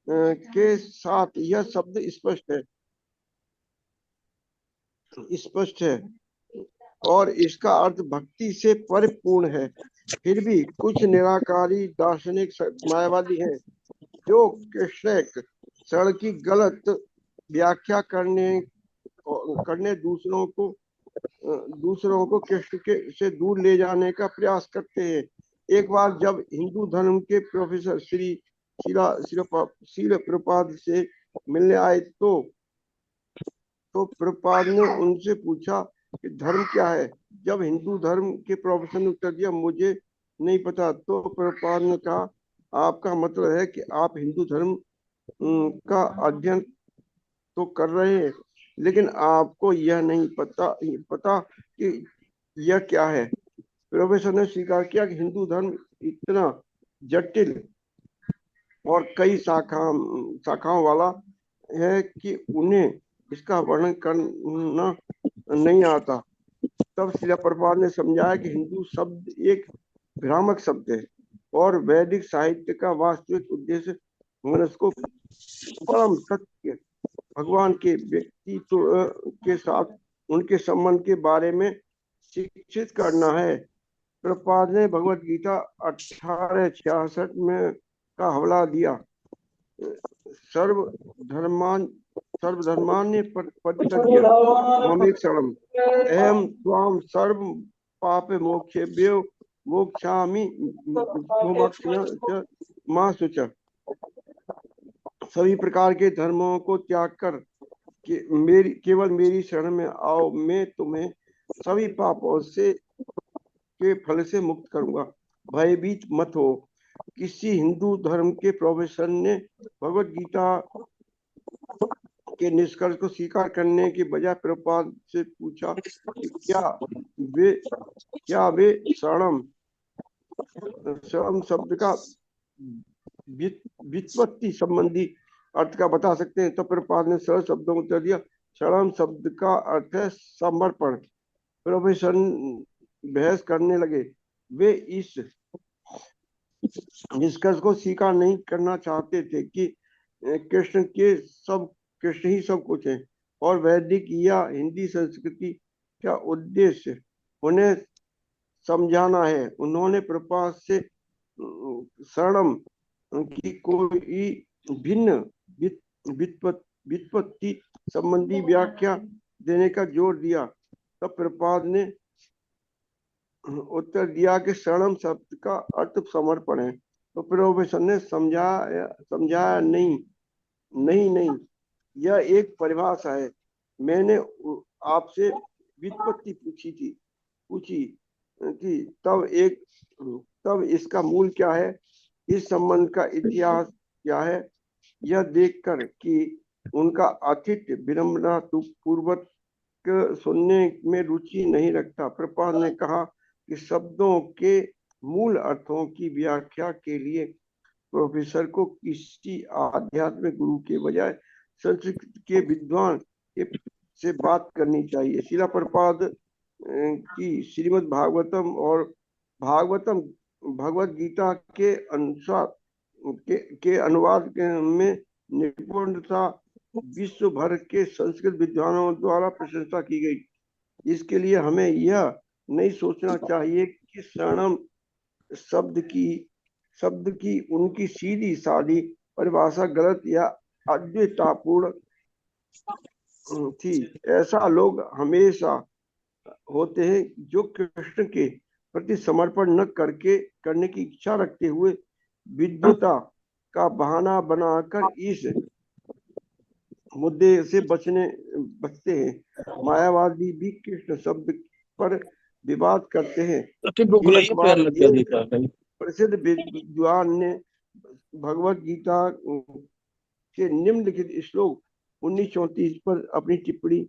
के साथ यह शब्द स्पष्ट है और इसका अर्थ भक्ति से परिपूर्ण है। फिर भी कुछ निराकारी दार्शनिक मायावादी हैं जो कृष्ण शरण की गलत व्याख्या करने दूसरों को कृष्ण के से दूर ले जाने का प्रयास करते हैं। एक बार जब हिंदू धर्म के प्रोफेसर शील प्रपाद से मिलने आए तो प्रपाद ने उनसे पूछा कि धर्म क्या है। जब हिंदू धर्म के प्रोफेसर ने उत्तर दिया, मुझे नहीं पता, तो प्रपाद ने कहा, आपका मतलब है कि आप हिंदू धर्म का अध्ययन तो कर रहे हैं, लेकिन आपको यह नहीं पता कि यह क्या है। प्रोफेसर ने स्वीकार किया कि हिंदू धर्म इतना जटिल और कई शाखाओं वाला है कि उन्हें इसका वर्णन करना नहीं आता। तब शिला प्रभुपाद ने समझाया कि हिंदू शब्द एक भ्रामक शब्द है और वैदिक साहित्य का वास्तविक उद्देश्य मनुष्य को परम सत्य भगवान के व्यक्तित्व के साथ उनके संबंध के बारे में शिक्षित करना है। प्रभुपाद ने भगवत गीता 1866 में का हवाला दिया। सर्वधर्मान्य परित्यज्य ममेक शरणम अहम त्वाम सर्व पाप मोक्षेभ्यो मोक्षामि मां शुच। सभी प्रकार के धर्मों को त्याग कर केवल मेरी शरण में आओ, मैं तुम्हें सभी पापों से के फल से मुक्त करूंगा, भयभीत मत हो। किसी हिंदू धर्म के प्रोफेसर ने भगवत गीता के निष्कर्ष को स्वीकार करने के बजाय प्रभुपाद से पूछा कि क्या वे शरणम शब्द का व्युत्पत्ति संबंधी अर्थ का बता सकते हैं। तो प्रभुपाद ने सरल शब्दों में उत्तर दिया, शरणम शब्द का अर्थ है समर्पण। प्रोफेसर बहस करने लगे। वे इस निष्कर्ष को स्वीकार नहीं करना चाहते थे कि कृष्ण ही सब कुछ है और वैदिक या हिंदी संस्कृति का उद्देश्य उन्हें समझाना है। उन्होंने प्रभुपाद से शरणम की कोई भिन्न व्युत्पत्ति संबंधी व्याख्या देने का जोर दिया। तब प्रभुपाद ने उत्तर दिया कि शरणम शब्द का अर्थ समर्पण है। तो प्रोफेसर ने समझाया नहीं, यह एक परिभाषा है। मैंने आपसे व्युत्पत्ति पूछी थी, तब इसका मूल क्या है, इस संबंध का इतिहास क्या है। यह देखकर कि उनका अतिथि विनम्रता पूर्वक सुनने में रुचि नहीं रखता, प्रभुपाद ने कहा कि शब्दों के मूल अर्थों की व्याख्या के लिए प्रोफेसर को किसी आध्यात्मिक गुरु के बजाय संस्कृत के विद्वान से बात करनी चाहिए। शिला प्रभुपाद की श्रीमद् भागवतम और भगवत गीता के अनुसार के अनुवाद में निपुणता विश्व भर के संस्कृत विद्वानों द्वारा प्रशंसा की गई। इसके लिए हमें यह नहीं सोचना चाहिए कि शरणम शब्द की उनकी सीधी सादी परिभाषा गलत या अद्वैतपूर्ण थी। ऐसा लोग हमेशा होते हैं जो कृष्ण के प्रति समर्पण न करने की इच्छा रखते हुए विद्वता का बहाना बनाकर इस मुद्दे से बचते हैं। मायावादी भी कृष्ण शब्द पर विवाद करते हैं। एक बार एक प्रसिद्ध विद्वान ने भगवत गीता के निम्नलिखित श्लोक 1934 पर अपनी टिप्पणी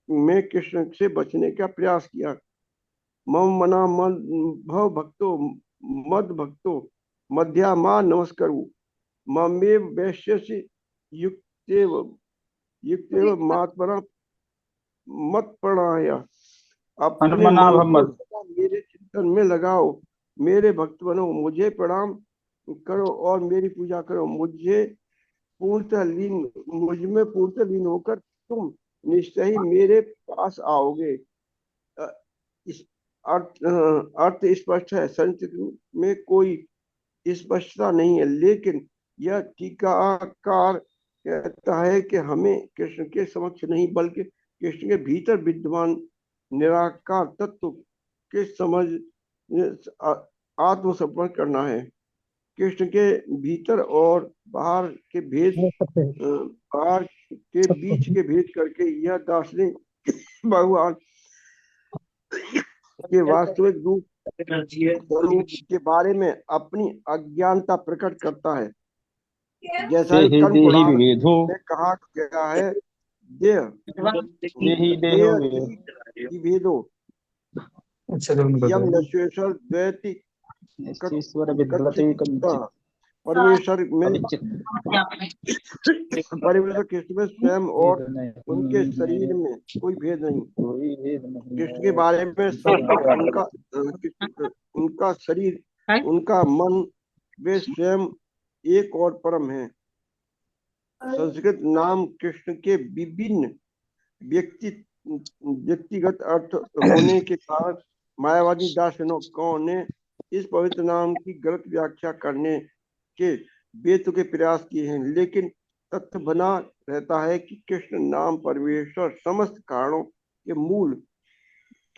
में कृष्ण से बचने का प्रयास किया। मम मना भव भक्तो मद भक्तो मध्या मां नमस्करु ममेव वैश्य युक्तेव महात्मना मत प्रणाय। अपने मन को मेरे चिंतन में लगाओ, मेरे भक्त बनो, मुझे प्रणाम करो और मेरी पूजा करो। मुझ में पूर्णतः लीन होकर तुम निश्चय ही मेरे पास आओगे। अ, इस अर्थ स्पष्ट है, संस्कृत में कोई स्पष्टता नहीं है, लेकिन यह टीकाकार कहता है कि हमें कृष्ण के समक्ष नहीं बल्कि कृष्ण के भीतर विद्यमान निराकार तत्व के समझ आत्मसमर्पण करना है। कृष्ण के भीतर और बाहर के भेद बाहर के बीच के भेद करके यह दार्शनिक भगवान के वास्तविक रूप स्वरूप के बारे में अपनी अज्ञानता प्रकट करता है। जैसा कि कर्ण देहि पुराण विविधो में कहा गया है, देह देहि देहो देह विभेदो यम नश्वेश्वर द्वैति ईश्वर विद्वते कच्चित्। कंचित परमेश्वर में अविचित परमेश्वर कृष्ण में स्वयं भेद और उनके नहीं शरीर है, में कोई भेद नहीं। कोई भेद नहीं कृष्ण के है। बारे में सब कुछ उनका शरीर, उनका मन, वे स्वयं एक और परम है। संस्कृत नाम कृष्ण के विभिन्न व्यक्तिगत अर्थ होने के कारण मायावादी दार्शनिकों ने इस पवित्र नाम की गलत व्याख्या करने के बेतुके प्रयास किए हैं, लेकिन तथ्य बना रहता है कि कृष्ण नाम परमेश्वर समस्त कारणों के मूल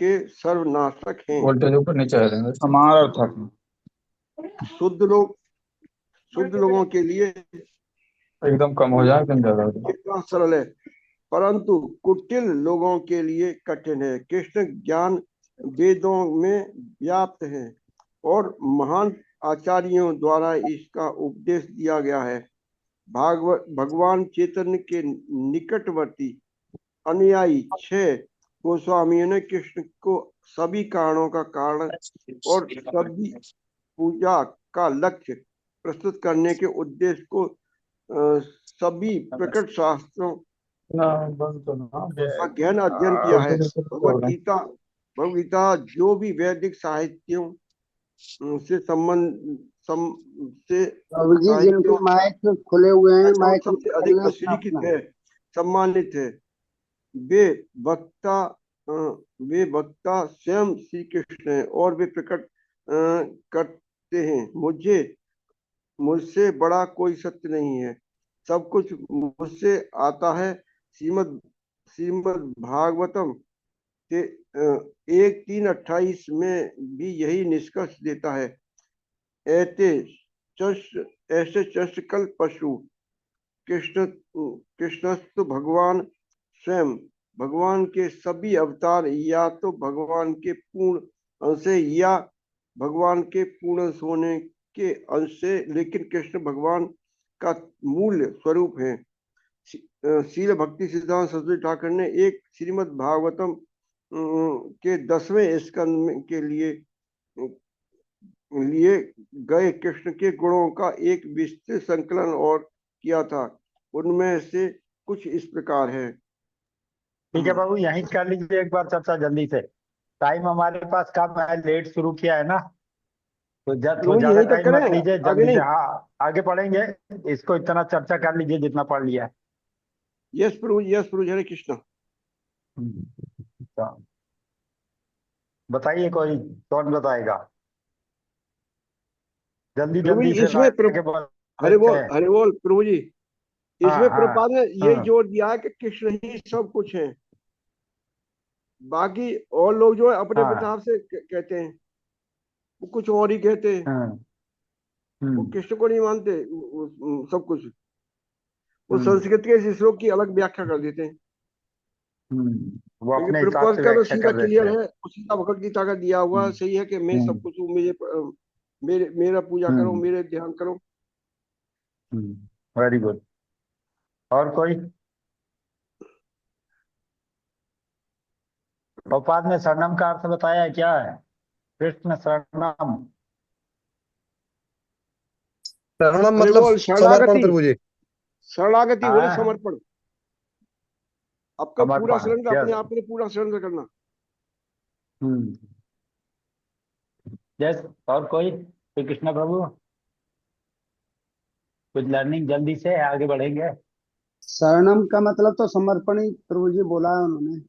के सर्वनाशक हैं। वोल्टेज ऊपर नीचे आ जाएंगे। हमारा अर्थ शुद्ध लोगों के लिए एकदम कम हो जाए एकदम ज्यादा हो जाए। कितना सरल है, परंतु कुटिल लोगों के लिए कठिन है। कृष्ण ज्ञान वेदों में व्याप्त है और महान आचार्यों द्वारा इसका उपदेश दिया गया है। भगवान चैतन्य के निकटवर्ती अनुयायी 6 गोस्वामियों ने कृष्ण को सभी कारणों का कारण और सभी पूजा का लक्ष्य प्रस्तुत करने के उद्देश्य को सभी प्रकट शास्त्रों का गहन अध्ययन किया है। भगवद गीता जो भी वैदिक साहित्यों से जिनको माइक खुले हुए हैं, माइक सबसे अधिक प्रसिद्ध है, सम्मानित है। वे वक्ता स्वयं श्री कृष्ण हैं और वे प्रकट करते हैं, मुझसे बड़ा कोई सत्य नहीं है, सब कुछ मुझसे आता है। श्रीमद् भागवतम के 1:3-28 में भी यही निष्कर्ष देता है। ऐसे चष्टकल पशु कृष्णस्तु भगवान स्वयं, भगवान के सभी अवतार या तो भगवान के पूर्ण अंश से या भगवान के पूर्ण अंश होने के अंश से, लेकिन कृष्ण भगवान का मूल स्वरूप है। शील भक्ति सिद्धांत सरस्वती ठाकुर ने एक श्रीमद् भागवतम के 10वें स्कंद के लिए गए कृष्ण के गुणों का एक विस्तृत संकलन और किया था। उनमें से कुछ इस प्रकार है। ठीक है बाबू, यहीं कर लीजिए एक बार चर्चा जल्दी से। टाइम हमारे पास कम है, लेट शुरू किया है ना, तो ज्यादा यहीं तक टाइम मत करें, लीजिए, आगे जल्दी नहीं। से। हाँ, आगे पढ़ेंगे, इसको इतना चर्चा कर लीजिए जितना पढ़ लिया। यस प्रभु, हरे कृष्णा। तो बताइए, कोई कौन बताएगा? जल्दी प्रभु जी जल्दी से इसमें आगे हरे बढ़ते हैं। बोल प्रभु जी, हाँ इसमें हाँ प्रभुपाद ने ये हाँ जोर दिया है कि कृष्ण ही सब कुछ है, बाकी और लोग जो है अपने हाँ हिसाब से कहते हैं, वो कुछ और ही कहते हैं, हाँ, वो कृष्ण को नहीं मानते सब कुछ। वो हम्म, संस्कृत के इस श्लोक की अलग व्याख्या कर देते हैं, वो क्योंकि अपने हिसाब प्रभुपाद से का तो व्याख्या सीधा कर देते क्लियर हैं। है, वो सीधा भगवत गीता का दिया हुआ हम्म, सही है कि मैं सब हम्म, कुछ हूँ, मेरा पूजा करो, हम्म, मेरे ध्यान करो। Very good. और कोई? प्रभुपाद ने शरणम का अर्थ बताया है, क्या है कृष्ण शरणम? शरणम अरे मतलब बोल समर्पण शरणागति, प्रभु जी। शरणागति बोले हाँ, समर्पण। आपका पूरा समर्पण, सरेंडर, अपने यस। आप में पूरा सरेंडर करना। यस, और कोई? श्री कृष्ण प्रभु। कुछ लर्निंग जल्दी से आगे बढ़ेंगे। शरणम का मतलब तो समर्पण ही प्रभु जी बोला है उन्होंने।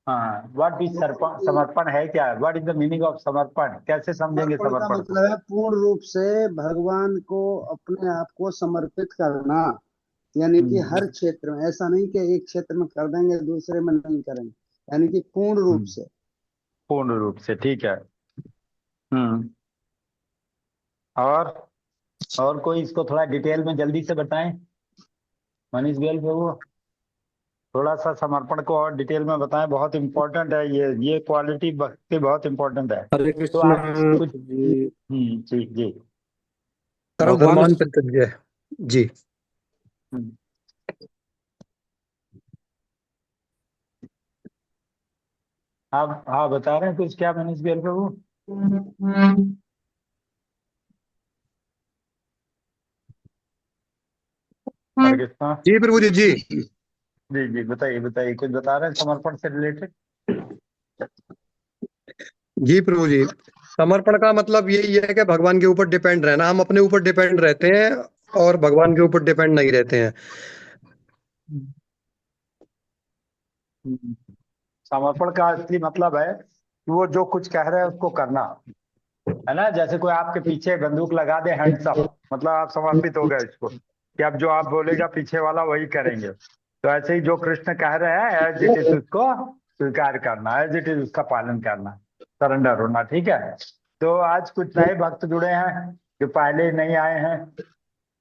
हाँ, व्हाट इज समर्पण है क्या? What is the meaning of समर्पण? कैसे समझेंगे समर्पण का समर्पण को? मतलब है पूर्ण रूप से भगवान को अपने आप को समर्पित करना। यानी कि हम्म, हर क्षेत्र में, ऐसा नहीं कि एक क्षेत्र में कर देंगे दूसरे में नहीं करेंगे, यानी कि पूर्ण रूप हम्म, से। पूर्ण रूप से, ठीक है। हम्म। और और कोई इसको थोड़ा डिटेल में जल्दी से बताएं, मनीष गोयल प्रभु। थोड़ा सा समर्पण को और डिटेल में बताएं, बहुत इंपॉर्टेंट है ये क्वालिटी भक्ति बहुत इंपॉर्टेंट है। हरे तो कृष्णा आज कुछ जी। जी जी। सर्वधर्मान प्रत्यय जी। हम्म, आप हाँ बता रहे हैं कुछ क्या मनीष गोयल प्रभु? हरे कृष्णा। जी प्रभु जी जी। जी जी, बताइए बताइए, कुछ बता रहे हैं समर्पण से रिलेटेड। जी प्रभु जी, समर्पण का मतलब यही है कि भगवान के ऊपर डिपेंड रहना। हम अपने ऊपर डिपेंड रहते हैं और भगवान के ऊपर डिपेंड नहीं रहते हैं। समर्पण का असली मतलब है कि वो जो कुछ कह रहे हैं उसको करना, है ना। जैसे कोई आपके पीछे बंदूक लगा दे, हैंड्स अप, मतलब आप समर्पित हो गए इसको कि अब जो आप बोलेगा पीछे वाला वही करेंगे। तो ऐसे ही जो कृष्ण कह रहे हैं एज इट इज उसको स्वीकार करना, एज इट इज उसका पालन करना, सरेंडर होना, ठीक है। तो आज कुछ नए भक्त जुड़े हैं जो पहले नहीं आए हैं,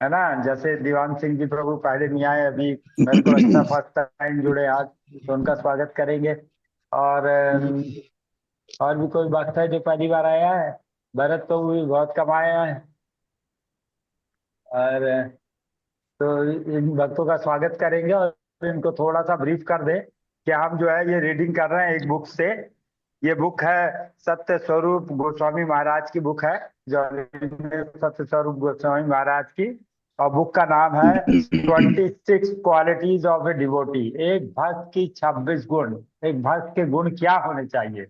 है ना। जैसे दीवान सिंह जी प्रभु पहले नहीं आए, अभी मेरे को लगता है फर्स्ट टाइम जुड़े आज, तो उनका स्वागत करेंगे। और भी कोई भक्त है जो पहली बार आया है? भरत तो भी बहुत कम आए हैं। और तो इन भक्तों का स्वागत करेंगे और इनको थोड़ा सा ब्रीफ कर दे कि हम जो है ये रीडिंग कर रहे हैं एक बुक से। ये बुक है सत्य स्वरूप गोस्वामी महाराज की बुक है, जो सत्य स्वरूप गोस्वामी महाराज की। और बुक का नाम है 26 क्वालिटीज ऑफ ए डिवोटी। एक भक्त की 26 गुण, एक भक्त के गुण क्या होने चाहिए।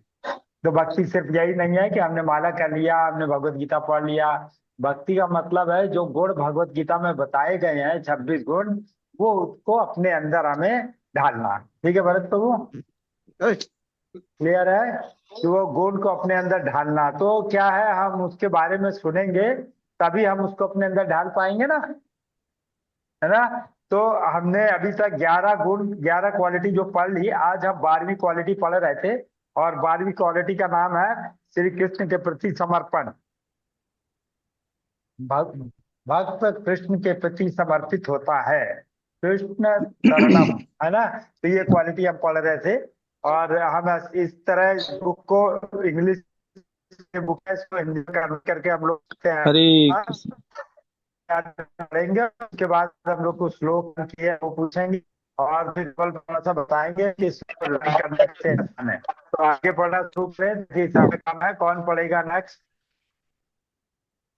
तो भक्ति सिर्फ यही नहीं है कि हमने माला कर लिया, हमने भगवत गीता पढ़ लिया। भक्ति का मतलब है जो गुण भगवत गीता में बताए गए हैं, 26 गुण, वो उसको अपने अंदर हमें ढालना। ठीक है भरत प्रभु, क्लियर है कि वो गुण को अपने अंदर ढालना। तो क्या है, हम उसके बारे में सुनेंगे तभी हम उसको अपने अंदर ढाल पाएंगे ना, है ना। तो हमने अभी तक 11 गुण, 11 क्वालिटी जो पढ़ ली। आज हम 12वीं क्वालिटी पढ़ रहे थे और 12वीं क्वालिटी का नाम है श्री कृष्ण के प्रति समर्पण। भक्त कृष्ण के प्रति समर्पित होता है, कृष्ण शरणम, है ना। तो ये क्वालिटी हम पढ़ रहे थे। और हम इस तरह बुक को, इंग्लिश के बुक है, इसको हिंदी में convert करके हम लोग पढ़ते हैं। हरे हाँ, पढ़ेंगे, उसके बाद हम लोग को श्लोक किए वो पूछेंगे और फिर केवल थोड़ा सा बताएंगे कि इसको लर्न करना कैसे आसान है। तो आगे पढ़ना शुरू करें, जिस हिसाब से काम है। कौन पढ़ेगा नेक्स्ट?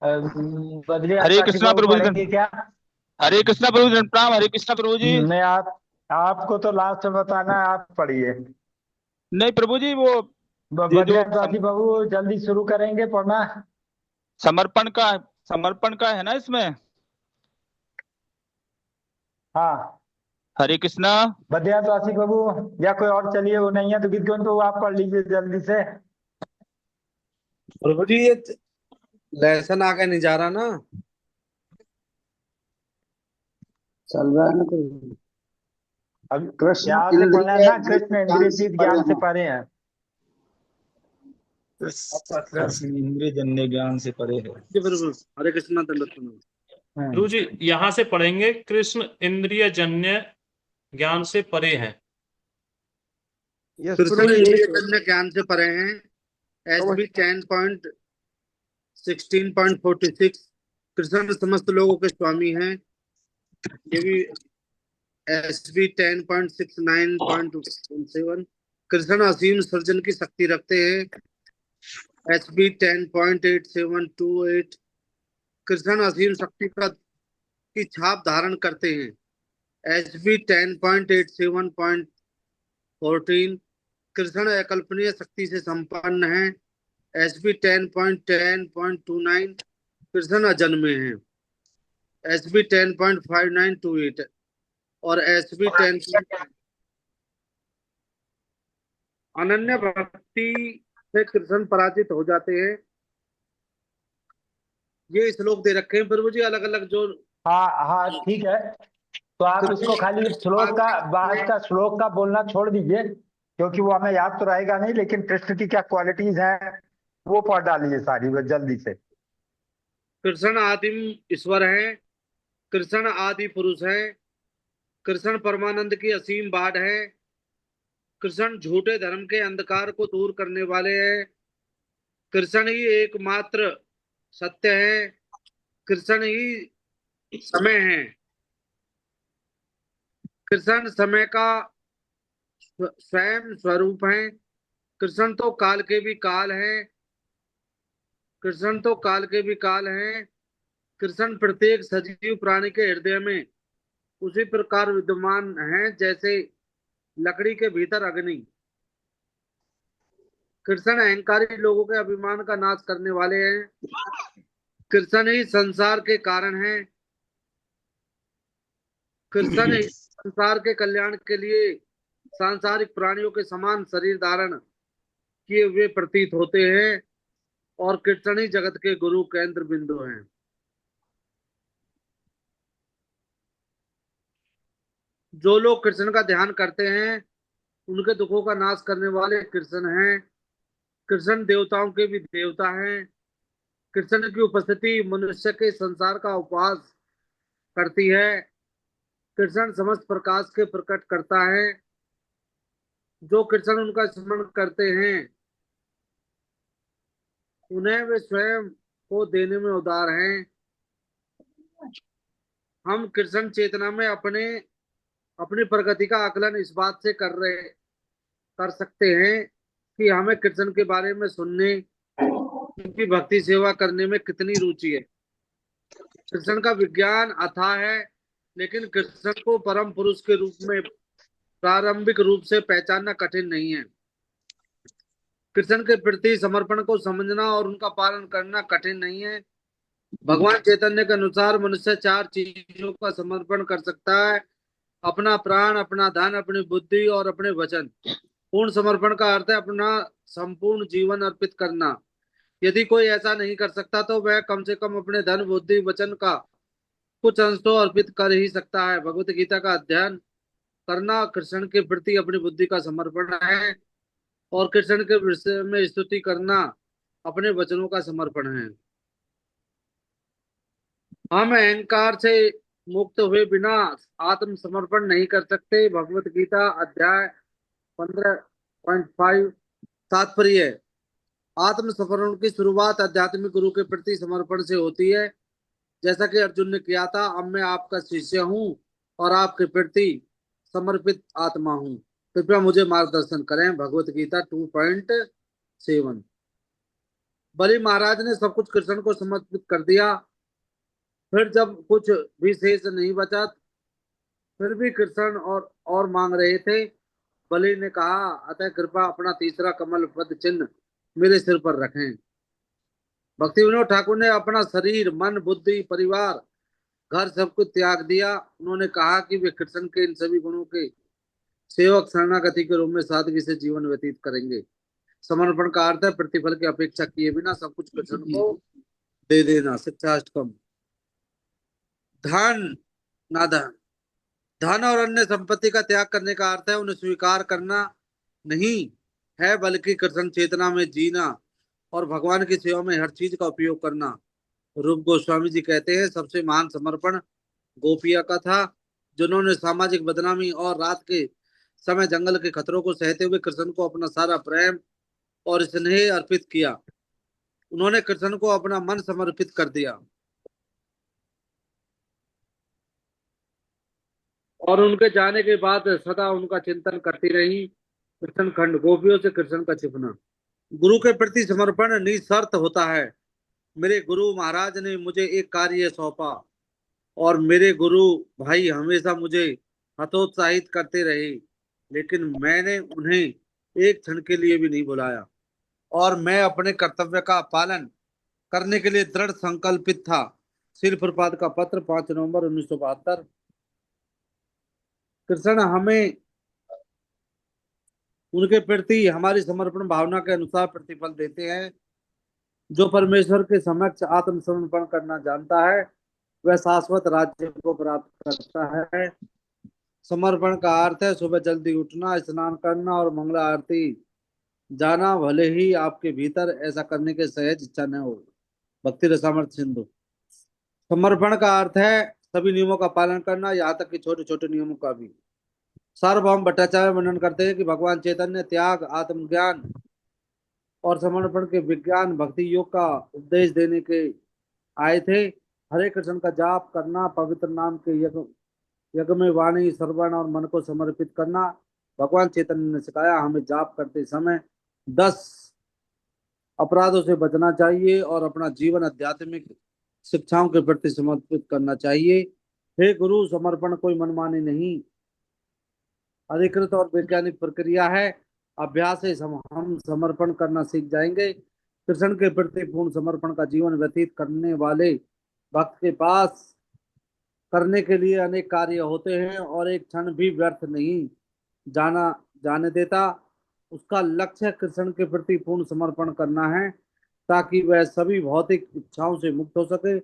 बद्री हरे आकाशी कृष्णा बाबू प्रभु जी। पढ़ेंगे क्या? हरे कृष्णा प्रभु जी, प्रणाम। हरे कृष्णा प्रभु जी। नहीं, आप, आपको तो लास्ट में बताना है, आप पढ़िए। नहीं प्रभु जी, वो ये बद्री जो आकाशी बाबू जल्दी शुरू करेंगे पढ़ना। समर्पण का, समर्पण का है ना इसमें। हाँ, हरे कृष्णा। बद्रिया तो आसिफ बाबू या कोई और, चलिए वो नहीं है तो गीत गोविंद तो आप पढ़ लीजिए जल्दी से। प्रभु जी ये लेसन आगे नहीं जा रहा ना। चल रहा है ना प्रभु। अब कृष्ण क्या से पढ़ना है इंद्रिय ना, कृष्ण इंद्रिय जीत ज्ञान से हैं। परे हैं। कृष्ण इंद्रिय जन्य ज्ञान से परे है। जी प्रभु। हरे कृष्णा दंडवत प्रणाम। हम्म, गुरु जी यहाँ से पढ़ेंगे, कृष्ण इंद्रिय जन्य ज्ञान से परे हैं। यस कृष्ण प्रभु जी। इंद्रिय जन्य ज्ञान से परे हैं। SB 10.16.46। कृष्ण समस्त लोगों के स्वामी हैं। ये भी SB 10.69.17। कृष्ण असीम सृजन की शक्ति रखते हैं। SB 10.8728। कृष्ण असीम शक्ति का की छाप धारण करते हैं। SB 10.87.14। कृष्ण अकल्पनीय शक्ति से संपन्न है। SB 10.10.29। कृष्ण अजन्मे हैं। SB 10.5928 और SB 10। अनन्य भक्ति से कृष्ण पराजित हो जाते हैं। ये श्लोक दे रखे हैं प्रभु जी, अलग अलग जो। हाँ हाँ ठीक है, तो आप इसको खाली श्लोक का बाद का श्लोक का बोलना छोड़ दीजिए, क्योंकि वो हमें याद तो रहेगा नहीं, लेकिन कृष्ण की क्या क्वालिटीज हैं वो पढ़ डालिए सारी वो जल्दी से। कृष्ण आदिम ईश्वर है, कृष्ण आदि पुरुष है, कृष्ण परमानंद की असीम बाढ़ है, कृष्ण झूठे धर्म के अंधकार को दूर करने वाले हैं, कृष्ण ही एकमात्र सत्य है, कृष्ण ही समय है, कृष्ण समय का स्वयं स्वरूप है, कृष्ण तो काल के भी काल है, कृष्ण तो काल के भी काल है, कृष्ण प्रत्येक सजीव प्राणी के हृदय में उसी प्रकार विद्यमान है जैसे लकड़ी के भीतर अग्नि। कृष्ण अहंकारी लोगों के अभिमान का नाश करने वाले हैं, कृष्ण ही संसार के कारण है, कृष्ण ही संसार के कल्याण के लिए सांसारिक प्राणियों के समान शरीर धारण किए हुए प्रतीत होते हैं, और कृष्ण ही जगत के गुरु केंद्र बिंदु हैं। जो लोग कृष्ण का ध्यान करते हैं उनके दुखों का नाश करने वाले कृष्ण हैं। कृष्ण देवताओं के भी देवता हैं। कृष्ण की उपस्थिति मनुष्य के संसार का उपवास करती है। कृष्ण समस्त प्रकाश के प्रकट करता है। जो कृष्ण उनका स्मरण करते हैं उन्हें वे स्वयं को देने में उदार हैं। हम कृष्ण चेतना में अपनी प्रगति का आकलन इस बात से कर सकते हैं कि हमें कृष्ण के बारे में सुनने, उनकी भक्ति सेवा करने में कितनी रुचि है। कृष्ण का विज्ञान अथाह है, लेकिन कृष्ण को परम पुरुष के रूप में प्रारंभिक रूप से पहचानना कठिन नहीं है। कृष्ण के प्रति समर्पण को समझना और उनका पालन करना कठिन नहीं है। भगवान चैतन्य के अनुसार मनुष्य 4 चीजों का समर्पण कर सकता है: अपना प्राण, अपना धन, अपनी बुद्धि और अपने वचन। पूर्ण समर्पण का अर्थ है अपना संपूर्ण जीवन अर्पित करना। यदि कोई ऐसा नहीं कर सकता तो वह कम से कम अपने धन, बुद्धि, वचन का कुछ अंश तो अर्पित कर ही सकता है। भगवत गीता का अध्ययन करना कृष्ण के प्रति अपनी बुद्धि का समर्पण है, और कृष्ण के विषय में स्तुति करना अपने वचनों का समर्पण है। हम अहंकार से मुक्त हुए बिना आत्म समर्पण नहीं कर सकते। भगवत गीता अध्याय 15.5 तात्पर्य है। आत्म समर्पण की शुरुआत आध्यात्मिक गुरु के प्रति समर्पण से होती है, जैसा कि अर्जुन ने किया था। अब मैं आपका शिष्य हूँ और आपके प्रति समर्पित आत्मा हूँ, कृपया मुझे मार्गदर्शन करें। भगवत गीता 2.7। बलि महाराज ने सब कुछ कृष्ण को समर्पित कर दिया। फिर जब कुछ भी शेष नहीं बचा, फिर भी कृष्ण और मांग रहे थे। बलि ने कहा, अतः कृपा अपना तीसरा कमल पद चिन्ह मेरे सिर पर रखें। भक्ति विनोद ठाकुर ने अपना शरीर, मन, बुद्धि, परिवार, घर सब कुछ त्याग दिया। उन्होंने कहा कि वे कृष्ण के इन सभी गुणों के सेवक शरणागति के रूप में सादगी से जीवन व्यतीत करेंगे। समर्पण का अर्थ है प्रतिफल की अपेक्षा किए बिना सब कुछ कृष्ण को दे देना। शिक्षाष्टकम। धन ना धन और अन्य संपत्ति का त्याग करने का अर्थ है उन्हें स्वीकार करना नहीं है, बल्कि कृष्ण चेतना में जीना और भगवान की सेवा में हर चीज का उपयोग करना। रूप गोस्वामी जी कहते हैं, सबसे महान समर्पण गोपिया का था, जिन्होंने सामाजिक बदनामी और रात के समय जंगल के खतरों को सहते हुए कृष्ण को अपना सारा प्रेम और स्नेह अर्पित किया। उन्होंने कृष्ण को अपना मन समर्पित कर दिया और उनके जाने के बाद सदा उनका चिंतन करती रही। कृष्ण खंड। गोपियों से कृष्ण का छिपना। गुरु के प्रति समर्पण निशर्त होता है। मेरे गुरु महाराज ने मुझे एक कार्य सौंपा और मेरे गुरु भाई हमेशा मुझे हतोत्साहित करते रहे, लेकिन मैंने उन्हें एक क्षण के लिए भी नहीं बुलाया और मैं अपने कर्तव्य का पालन करने के लिए दृढ़ संकल्पित था। श्रील प्रपात का पत्र 5 नवंबर 1972। कृष्ण हमें उनके प्रति हमारी समर्पण भावना के अनुसार प्रतिफल देते हैं। जो परमेश्वर के समक्ष आत्मसमर्पण करना जानता है वह शाश्वत राज्य को प्राप्त करता है। समर्पण का अर्थ है सुबह जल्दी उठना, स्नान करना और मंगला आरती जाना, भले ही आपके भीतर ऐसा करने की सहज इच्छा न हो। भक्ति रसामृत सिंधु। समर्पण का अर्थ है सभी नियमों का पालन करना, यहाँ तक कि छोटे छोटे नियमों का भी। सार्वभौम भट्टाचार्य वर्णन करते हैं कि भगवान चैतन्य त्याग, आत्मज्ञान और समर्पण के विज्ञान भक्ति योग का उपदेश देने के आए थे। हरे कृष्ण का जाप करना, पवित्र नाम के यज्ञ में वाणी, श्रवण और मन को समर्पित करना। भगवान चैतन्य ने सिखाया हमें जाप करते समय 10 अपराधों से बचना चाहिए और अपना जीवन आध्यात्मिक शिक्षाओं के प्रति समर्पित करना चाहिए। हे गुरु, समर्पण कोई मनमानी नहीं, अधिकृत और वैज्ञानिक प्रक्रिया है। अभ्यास से हम समर्पण करना सीख जाएंगे। कृष्ण के प्रति पूर्ण समर्पण का जीवन व्यतीत करने वाले भक्त के पास करने के लिए अनेक कार्य होते हैं और एक क्षण भी व्यर्थ नहीं जाने देता। उसका लक्ष्य कृष्ण के प्रति पूर्ण समर्पण करना है ताकि वह सभी भौतिक इच्छाओं से मुक्त हो सके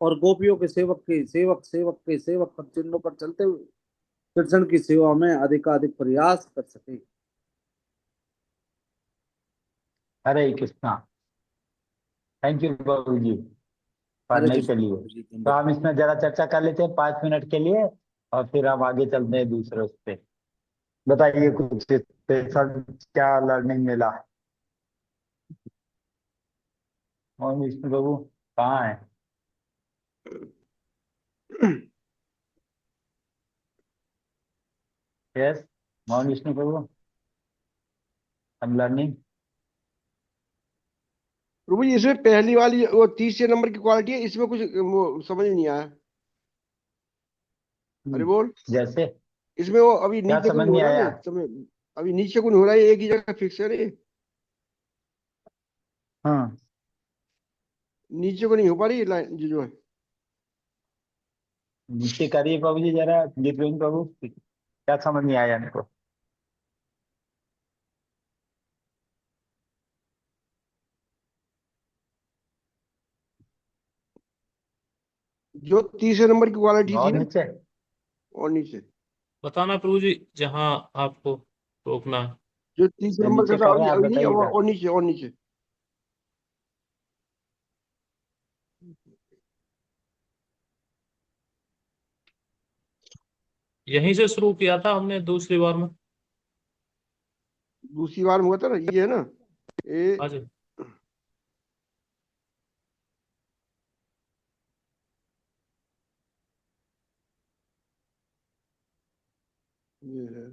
और गोपियों के सेवक पर चिन्हों पर चलते हुए कृष्ण की सेवा में अधिकाधिक प्रयास कर सके। हरे कृष्णा। थैंक यू बाबू जी पढ़ने के लिए। तो हम इसमें जरा चर्चा कर लेते हैं 5 मिनट के लिए और फिर हम आगे चलते हैं दूसरे उस पे। बताइए कुछ स्पेशल क्या लर्निंग मिला। और विष्णु बाबू कहाँ है? यस मोहन विष्णु प्रभु, हम लर्निंग। प्रभु जी इसमें पहली वाली वो 30 नंबर की क्वालिटी है, इसमें कुछ वो समझ नहीं आया। अरे बोल, जैसे इसमें वो अभी क्या नीचे समझ कुछ हो नहीं रहा है आया? ना, समय अभी नीचे कुछ हो रहा है, एक ही जगह फिक्स है रे, हाँ नीचे को नहीं हो पा रही लाइन जो है। नीचे करिए बाबू जी जरा, जितेंद्र प्रभु क्या समझ नहीं आया इनको। जो 30 नंबर की क्वालिटी थी और ना, नीचे और नीचे बताना प्रभु जी जहाँ आपको रोकना है। जो 30 जो नंबर का नीचे था कर रहे अभी हैं आप अभी नहीं, बताइए और नीचे, और नीचे। यहीं से शुरू किया था हमने दूसरी बार में। दूसरी बार में हुआ था ना, ये है ना हाँ जी। ये है।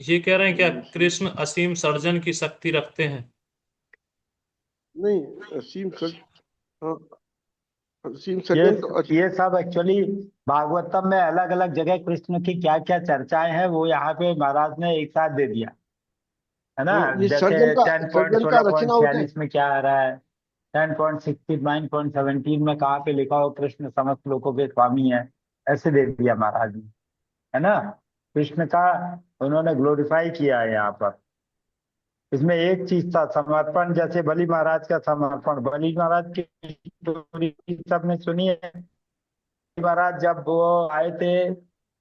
ये कह रहे हैं क्या कृष्ण असीम सर्जन की शक्ति रखते हैं? नहीं असीम सर, हाँ असीम सर्जन तो ये सब एक्चुअली भागवतम में अलग अलग जगह कृष्ण की क्या क्या चर्चाएं हैं वो यहाँ पे महाराज ने एक साथ दे दिया है ना। हाँ, ये जैसे सर्जन का रचना होता है। 10.16.46 में क्या आ रहा है, 10.69.17 में कहाँ पे लिखा हो कृष्ण समस्त लोगों के स्वामी है, ऐसे दे दिया महाराज ने, है ना। कृष्ण का उन्होंने ग्लोरीफाई किया है यहाँ पर। इसमें एक चीज था समर्पण, जैसे बलि महाराज का समर्पण, बलि महाराज की स्टोरी सबने सुनी है। महाराज जब वो आए थे,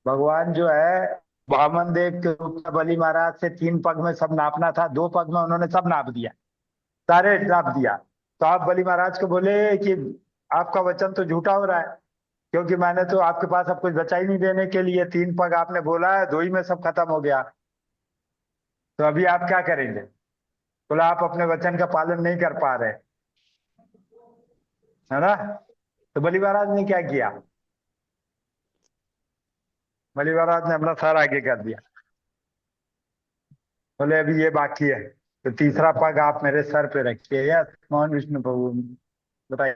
भगवान जो है वामन देव के रूप में बलि महाराज से 3 पग में सब नापना था, 2 पग में उन्होंने सब नाप दिया, सारे नाप दिया। तो आप बलि महाराज को बोले कि आपका वचन तो झूठा हो रहा है, क्योंकि मैंने तो आपके पास अब कुछ बचा ही नहीं देने के लिए, 3 पग आपने बोला है, 2 ही में सब खत्म हो गया, तो अभी आप क्या करेंगे। बोला आप अपने वचन का पालन नहीं कर पा रहे, है ना। तो बलि महाराज ने क्या किया, बलि महाराज ने अपना सर आगे कर दिया, बोले अभी ये बाकी है, तो तीसरा पग आप मेरे सर पे रखिए। यस मोहन विष्णु प्रभु बताइए।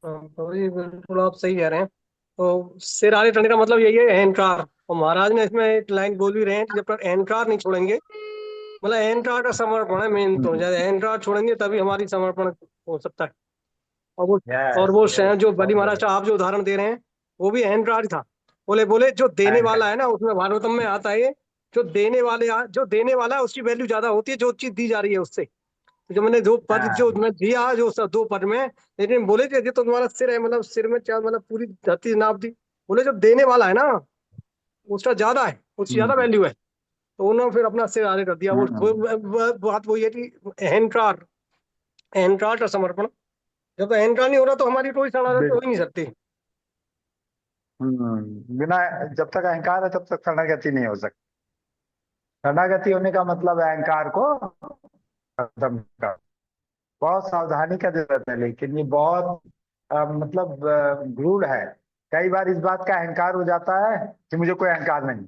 तो ये बिल्कुल आप सही कह रहे हैं। तो सिर आगे करने का मतलब यही है अहंकार, और महाराज ने इसमें एक लाइन बोल भी रहे हैं कि जब तक अहंकार नहीं छोड़ेंगे मतलब अहंकार का समर्पण है मेन, तो जब अहंकार छोड़ेंगे तभी हमारी समर्पण हो सकता है। और वो और वो जो बली महाराज आप जो उदाहरण दे रहे हैं वो भी अहंकार था। बोले बोले जो देने वाला है ना, उसमें भागवतम में आता है, जो देने वाला है उसकी वैल्यू ज्यादा होती है जो चीज दी जा रही है उससे। तो जो मैंने दो पद जो मैं दिया जो दो पद में, लेकिन बोले थे ये तो तुम्हारा सिर है, मतलब सिर में क्या, मतलब पूरी धरती नाप दी। बोले जो देने वाला है ना उसका ज्यादा है, उसकी ज्यादा वैल्यू है, तो उन्होंने फिर अपना सिर आगे कर दिया। बात वही है कि अहंकार अहंकार का समर्पण, जब अहंकार नहीं हो रहा तो हमारी कोई शरणागति हो ही नहीं सकती। बिना, जब तक अहंकार है तब तक शरणागति नहीं हो सकती। शरणागति होने का मतलब अहंकार को खत्म कर। बहुत सावधानी का जरूरत है, लेकिन ये बहुत मतलब गूढ़ है। कई बार इस बात का अहंकार हो जाता है कि मुझे कोई अहंकार नहीं।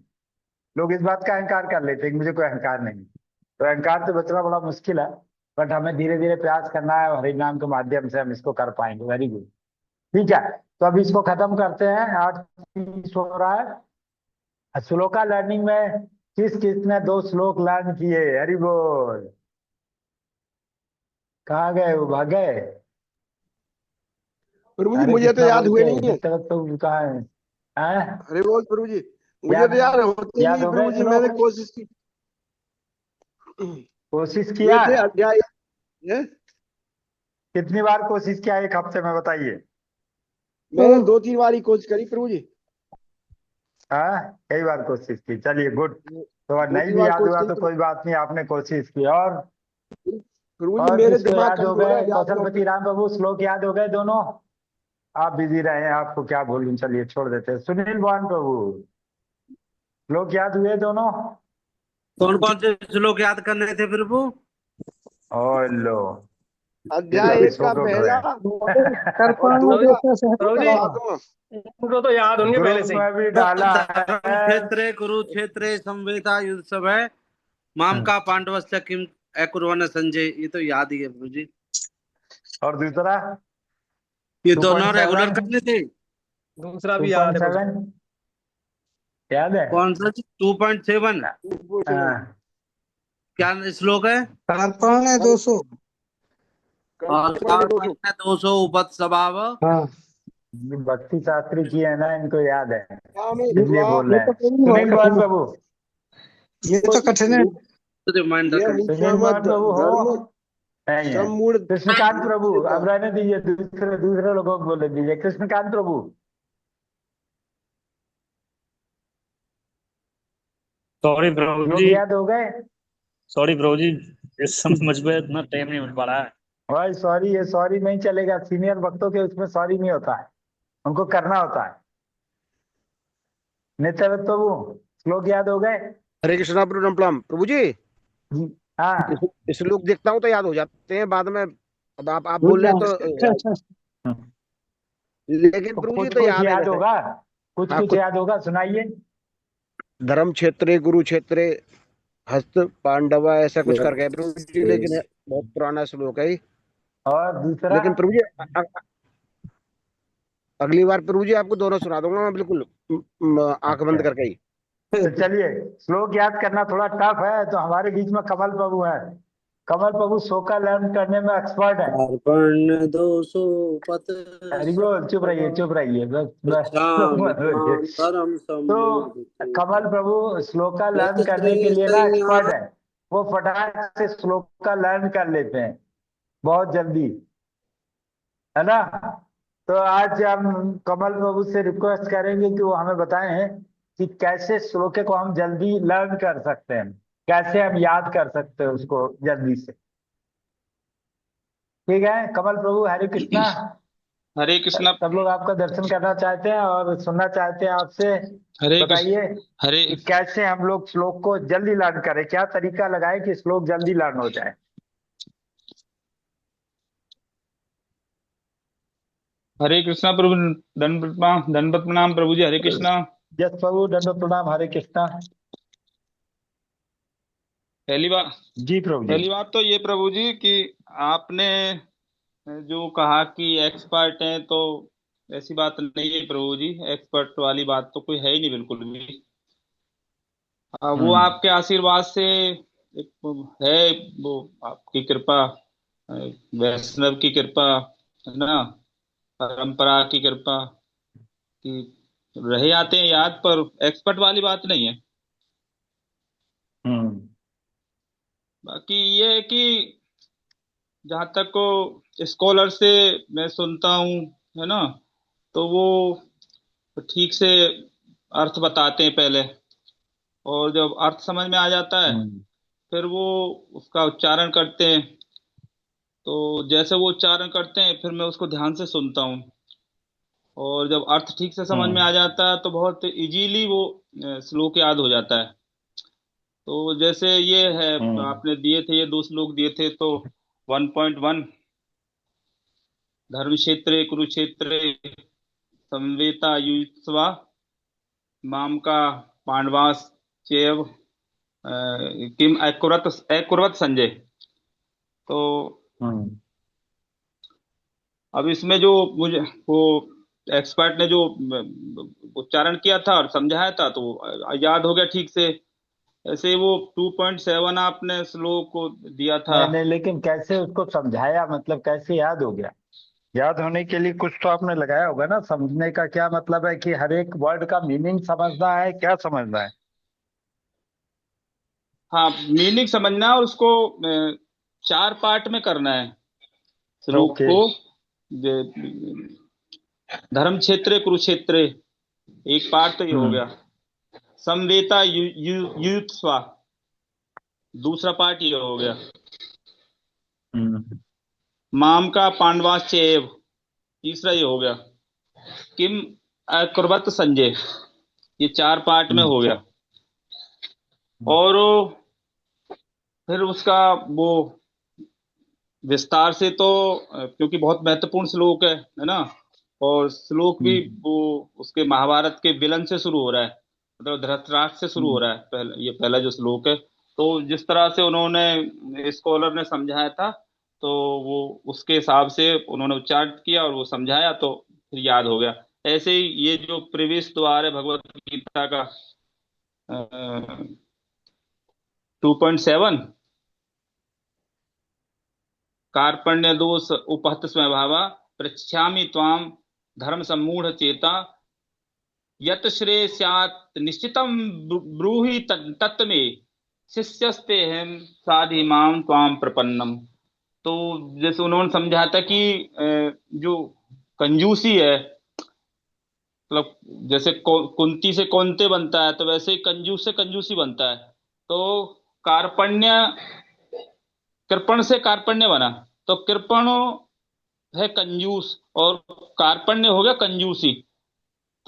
लोग इस बात का अहंकार कर लेते हैं कि मुझे कोई अहंकार नहीं। तो अहंकार से बचना बड़ा मुश्किल है, बट हमें धीरे धीरे प्रयास करना है और हरि नाम के माध्यम से हम इसको कर पाएंगे। वेरी गुड, ठीक है। तो अब इसको खत्म करते हैं, 8:30 हो रहा है। श्लोका लर्निंग में किस किसने 2 श्लोक लर्न किए? हरि बोल। कहाँ गए वो, भाग गए? प्रभु जी अरे मुझे तो कितना याद हुए बोलते नहीं है। तो कहाँ है? हैं? अरे बोल प्रभु जी, मुझे याद तो याद होते याद नहीं हो प्रभु गए जी, मैंने श्लोक? कोशिश की। कोशिश ये किया? थे अध्याय है? कितनी बार कोशिश किया एक हफ्ते में, बताइए? मैंने 2-3 बार ही कोशिश करी प्रभु जी। हाँ, कई बार कोशिश की, चलिए गुड। तो अगर नहीं 2-3 भी बार याद कोशिश हुआ करी तो कोई बात नहीं, आपने कोशिश की। प्रभु जी, और मेरे किसको दिमाग याद हो कमजोर गए? है, याद ना हो कौशलपति राम बाबू श्लोक याद हो गए दोनों? आप बिजी रहे हैं, आपको क्या बोलूं, चलिए छोड़ देते हैं। सुनील भान प्रभु, श्लोक याद हुए दोनों? कौन कौन से श्लोक याद करने थे फिर वो? ओ लो, ये तो अध्याय अभी 1 का सोच उठ रहे पहला हैं। और 2 का प्रभु जी सातवां। उनको तो याद होंगे पहले ग्रुप से ही। में भी डाला धर्म है। क्षेत्रे कुरुक्षेत्रे संवेदा युद्ध सब है, माम का पांडवस्य किम अकुर्वन् संजय, ये तो याद ही है प्रभु जी। और दूसरा ये दोनों रेगुलर 2.7, करने थे। दूसरा भी याद है मुझे। 2.7 याद है? कौन सा? 2.7 हाँ, क्या श्लोक है? कार्पण है 200। और 200 उपत स्वभाव। हाँ भक्ति शास्त्री की है ना, इनको याद है, में इसलिए द्वा बोल ये रहे तो हैं। कठिन है, सुनील भान प्रभु, ये तो कठिन है। रिमाइंडर यह कर। सुनील मुख्यतः भान प्रभु हो? धर्म नहीं है। सम्मूढ़ कृष्णकांत प्रभु, अब रहने दीजिए, दूसरे दूसरे लोगों को बोले दीजिए। कृष्णकांत प्रभु, सॉरी प्रभु लोग जी, याद हो गए? सॉरी प्रभु जी, इस समय मुझ पे इतना टाइम नहीं मिल पा रहा है। भाई सॉरी, ये सॉरी नहीं चलेगा। सीनियर भक्तों के उसमें सॉरी नहीं होता है, उनको करना होता है। नित्यानंद प्रभु, श्लोक याद हो गए? हरे कृष्णा प्रणाम प्रणाम प्रभु जी। जी, हाँ। श्लोक देखता हूँ तो याद हो जाते हैं बाद में। अब आप बोल रहे हैं तो लेकिन प्रभु जी कुछ तो कुछ याद है याद वैसे। होगा, कुछ हाँ कुछ कुछ। याद होगा, सुनाइए। धर्म क्षेत्रे कुरुक्षेत्रे हस्त पांडवा ऐसा कुछ करके है प्रभु जी, लेकिन बहुत पुराना श्लोक है ये। और दूसरा? लेकिन प्रभु जी अगली बार प्रभु जी आपको दोनों सुना दूंगा मैं, बिल्कुल आंख बंद करके ही। तो चलिए, श्लोक याद करना थोड़ा टफ है, तो हमारे बीच में कमल प्रभु है। कमल प्रभु शोका लर्न करने में एक्सपर्ट है। कार्पण 200 उपत हरि बोल, चुप रहिए चुप रहिए, बस बस मत बोलिए। धर्म तो सम्मूढ़ कमल प्रभु श्लोका लर्न करने के यत्र लिए ना संज्ञा। एक्सपर्ट है। वो फटाक से श्लोका लर्न कर लेते हैं बहुत जल्दी, है ना। तो आज हम कमल प्रभु से रिक्वेस्ट करेंगे कि वो हमें बताएं कि कैसे श्लोक को हम जल्दी लर्न कर सकते हैं, कैसे हम याद कर सकते हैं उसको जल्दी से। ठीक है कमल प्रभु, हरे कृष्णा। हरे कृष्णा। सब लोग आपका दर्शन करना चाहते हैं और सुनना चाहते हैं आपसे। हरे कृष्ण। बताइए हरे कि कैसे हम लोग श्लोक को जल्दी लर्न करें, क्या तरीका लगाए कि श्लोक जल्दी लर्न हो जाए। हरे कृष्णा प्रभु, दंडवत प्रणाम प्रभु जी। हरे कृष्णा। यस प्रभु, दंडवत प्रणाम, हरे कृष्णा। पहली बात जी प्रभु जी। पहली बात तो ये प्रभु जी कि आपने जो कहा कि एक्सपर्ट हैं, तो ऐसी बात नहीं है प्रभु जी। एक्सपर्ट वाली बात तो कोई है ही नहीं बिल्कुल भी। वो आपके आशीर्वाद से एक वो है, वो आपकी कृपा, वैष्णव की कृपा, है ना, परंपरा की कृपा, कि रहे आते हैं याद, पर एक्सपर्ट वाली बात नहीं है। हम्म बाकी ये है कि जहां तक को स्कॉलर से मैं सुनता हूँ, है ना, तो वो ठीक से अर्थ बताते हैं पहले, और जब अर्थ समझ में आ जाता है हम्म फिर वो उसका उच्चारण करते हैं। तो जैसे वो उच्चारण करते हैं फिर मैं उसको ध्यान से सुनता हूँ, और जब अर्थ ठीक से समझ में हम्म आ जाता है तो बहुत इजीली वो श्लोक याद हो जाता है। तो जैसे ये है, हम्म आपने दिए थे, ये दो श्लोक दिए थे, तो 1.1, धर्म क्षेत्रे कुरुक्षेत्रे संवेता युत्सवा माम का पांडवास चैव किम अकुरत अकुर्वत संजय। तो हम्म अब इसमें जो मुझे वो एक्सपर्ट ने जो उच्चारण किया था और समझाया था तो याद हो गया ठीक से। ऐसे वो 2.7 आपने श्लोक को दिया था। नहीं नहीं, लेकिन कैसे उसको समझाया, मतलब कैसे याद हो गया? याद होने के लिए कुछ तो आपने लगाया होगा ना। समझने का क्या मतलब है कि हर एक वर्ड का मीनिंग समझना है, क्या समझना है? हाँ, मीनिंग समझना है और उसको 4 पार्ट में करना है श्लोक ओके। को। धर्म क्षेत्रे कुरुक्षेत्रे एक पार्ट तो ये हो हम्म गया। समवेता युयुत्स्वा दूसरा पार्ट ये हो गया। हम्म माम का पांडवाश्चैव तीसरा ये हो गया। किम अकुर्वत संजय ये 4 पार्ट में हो अच्छा। गया। और फिर उसका वो विस्तार से तो क्योंकि बहुत महत्वपूर्ण श्लोक है ना, और श्लोक भी हम्म वो उसके महाभारत के विलन से शुरू हो रहा है, मतलब धृतराष्ट्र से शुरू हो हम्म रहा है। ये पहला जो श्लोक है, तो जिस तरह से उन्होंने स्कॉलर ने समझाया था, तो वो उसके हिसाब से उन्होंने उच्चारण किया और वो समझाया, तो फिर याद हो गया। ऐसे ही ये जो प्रवेश द्वार है भगवत गीता का 2.7, कार्पण्य दोष उपहत स्वभावा पृच्छामि त्वाम धर्म सम्मूढ़ चेता यत श्रेय स्यात् निश्चितम ब्रूहि तत्मे शिष्यस्ते हम साधि माम त्वाम प्रपन्नम। तो जैसे उन्होंने समझा था कि जो कंजूसी है, मतलब जैसे कुंती से कौनते बनता है, तो वैसे ही कंजूस से कंजूसी बनता है। तो कार्पण्य, कृपण से कार्पण्य बना, तो कृपण है कंजूस और कार्पण्य हो गया कंजूसी।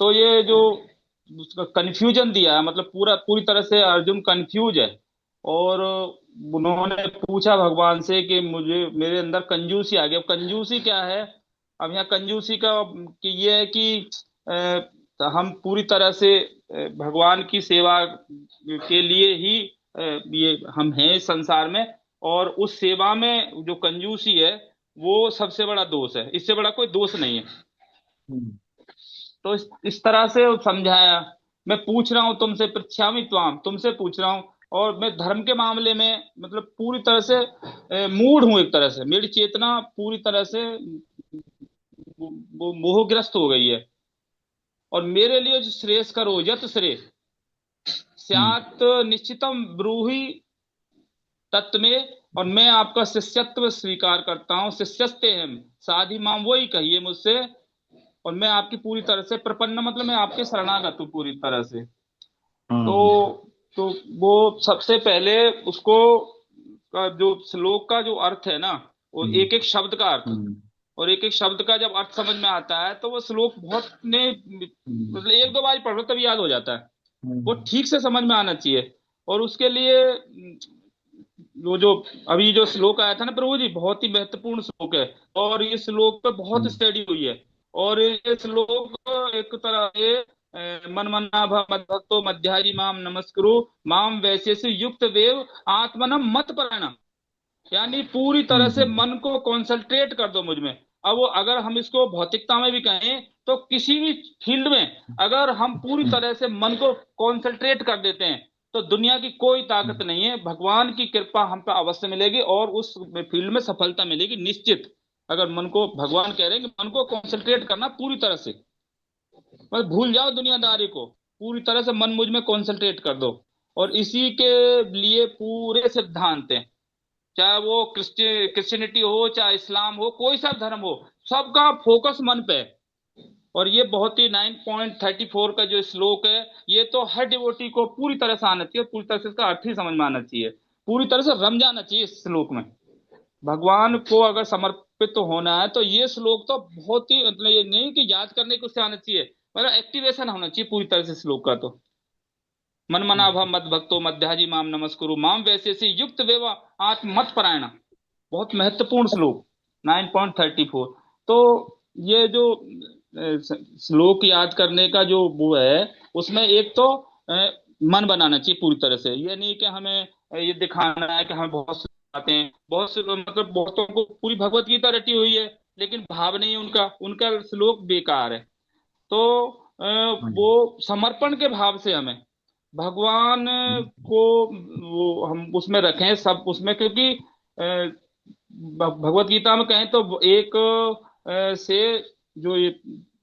तो ये जो उसका कंफ्यूजन दिया है, मतलब पूरी तरह से अर्जुन कंफ्यूज है। और उन्होंने पूछा भगवान से कि मुझे मेरे अंदर कंजूसी आ गई। अब कंजूसी क्या है? अब यहाँ कंजूसी का कि ये है कि हम पूरी तरह से भगवान की सेवा के लिए ही ये हम हैं इस संसार में, और उस सेवा में जो कंजूसी है वो सबसे बड़ा दोष है, इससे बड़ा कोई दोष नहीं है। हम्म तो इस तरह से समझाया। मैं पूछ रहा हूं तुमसे, पृच्छामि त्वाम, तुमसे पूछ रहा हूं, और मैं धर्म के मामले में मतलब पूरी तरह से मूढ़ हूं, एक तरह से मेरी चेतना पूरी तरह से वो मोहग्रस्त हो गई है। और मेरे लिए जो श्रेयस करो यत श्रेय हम्म स्यात् निश्चितम ब्रूहि तत्व में, और मैं आपका शिष्यत्व स्वीकार करता हूँ। शिष्यस्ते हम साधि माम, वही कहिए मुझसे, और मैं आपकी पूरी तरह से प्रपन्न, मतलब मैं आपके शरणागत हूँ पूरी तरह से। तो हम्म तो वो सबसे पहले उसको का जो श्लोक का जो अर्थ है ना, वो हम्म एक एक शब्द का अर्थ, हम्म और एक एक शब्द का जब अर्थ समझ में आता है तो वो श्लोक बहुत ने मतलब एक दो बार पढ़ लो तब याद हो जाता है। वो हम्म ठीक से समझ में आना चाहिए। और उसके लिए वो जो अभी जो श्लोक आया था ना प्रभु जी, बहुत ही महत्वपूर्ण श्लोक है, और ये श्लोक पे बहुत हम्म स्टडी हुई है। और ये श्लोक एक तरह से मन मना मद्भक्तो मध्याजी माम नमस्कुरु माम वैसे से युक्त वेव आत्मनम मत परायणम, यानी पूरी तरह से हम्म मन को कॉन्सेंट्रेट कर दो मुझ में। अब वो अगर हम इसको भौतिकता में भी कहें, तो किसी भी फील्ड में अगर हम पूरी हम्म तरह से मन को कॉन्सेंट्रेट कर देते हैं, तो दुनिया की कोई ताकत नहीं है, भगवान की कृपा हम पे अवश्य मिलेगी और उस फील्ड में सफलता मिलेगी निश्चित। अगर मन को, भगवान कह रहे हैं कि मन को कॉन्सेंट्रेट करना पूरी तरह से, बस भूल जाओ दुनियादारी को, पूरी तरह से मन मुझ में कॉन्सेंट्रेट कर दो। और इसी के लिए पूरे सिद्धांत हैं, चाहे वो क्रिश्चियनिटी हो, चाहे इस्लाम हो, कोई सा धर्म हो, सबका फोकस मन पे है। और ये बहुत ही 9.34 का जो श्लोक है, ये तो हर डिवोटी को पूरी तरह से आना चाहिए, पूरी तरह से इसका अर्थ ही समझ में आना चाहिए, पूरी तरह से रम जाना चाहिए इस श्लोक में। भगवान को अगर समर्पित तो होना है तो ये श्लोक तो बहुत ही, मतलब ये नहीं कि याद करने को उससे आना चाहिए, मतलब एक्टिवेशन होना चाहिए पूरी तरह से श्लोक का। तो मन मना भव मद भक्तो मध्याजी माम नमस्कुरु माम वैसे से युक्त वेवा आत्म मत परायण, बहुत महत्वपूर्ण श्लोक 9.34। तो ये जो श्लोक याद करने का जो वो है, उसमें एक तो मन बनाना चाहिए पूरी तरह से। ये नहीं कि हमें ये दिखाना है कि हमें बहुत से आते हैं, बहुत से मतलब बहुतों को पूरी भगवत गीता रटी हुई है लेकिन भाव नहीं है उनका, उनका श्लोक बेकार है। तो वो समर्पण के भाव से हमें भगवान को वो हम उसमें रखें सब उसमें, क्योंकि भगवत गीता में कहें तो एक से जो ये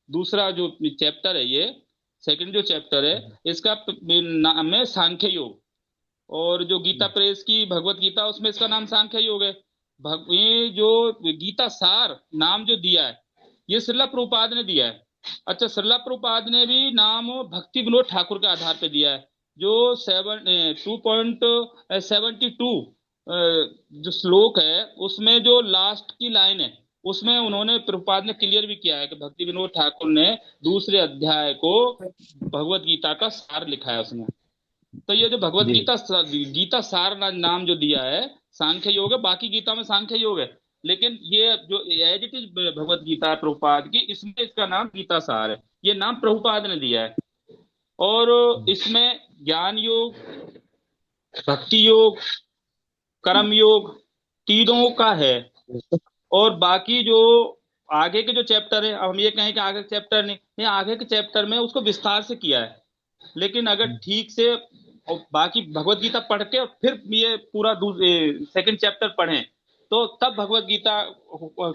दूसरा जो चैप्टर है, ये सेकंड जो चैप्टर है, इसका नाम है सांख्य योग। और जो गीता प्रेस की भगवत गीता, उसमें इसका नाम सांख्य योग है। ये जो गीता सार नाम जो दिया है, ये श्रीला प्रभुपाद ने दिया है। अच्छा, श्रीला प्रभुपाद ने भी नाम भक्ति विनोद ठाकुर के आधार पे दिया है। जो 2.72 जो श्लोक है, उसमें जो लास्ट की लाइन है, उसमें उन्होंने प्रभुपाद ने क्लियर भी किया है कि भक्ति विनोद ठाकुर ने दूसरे अध्याय को भगवत गीता का सार लिखा है उसमें। तो ये जो भगवत गीता सार नाम जो दिया है सांख्य योग है, बाकी गीता में सांख्य योग है, लेकिन ये जो as it is Bhagavad Gita Prabhupada की, इसमें इसका नाम गीता सार है, ये नाम प्रभुपाद ने दिया है। और इसमें ज्ञान योग, भक्ति योग, कर्म योग तीनों का है। और बाकी जो आगे के जो चैप्टर है, अब हम ये कहें कि आगे के चैप्टर नहीं, ये आगे के चैप्टर में उसको विस्तार से किया है। लेकिन अगर ठीक से और बाकी भगवत गीता पढ़ के फिर ये पूरा सेकंड चैप्टर पढ़ें, तो तब भगवत गीता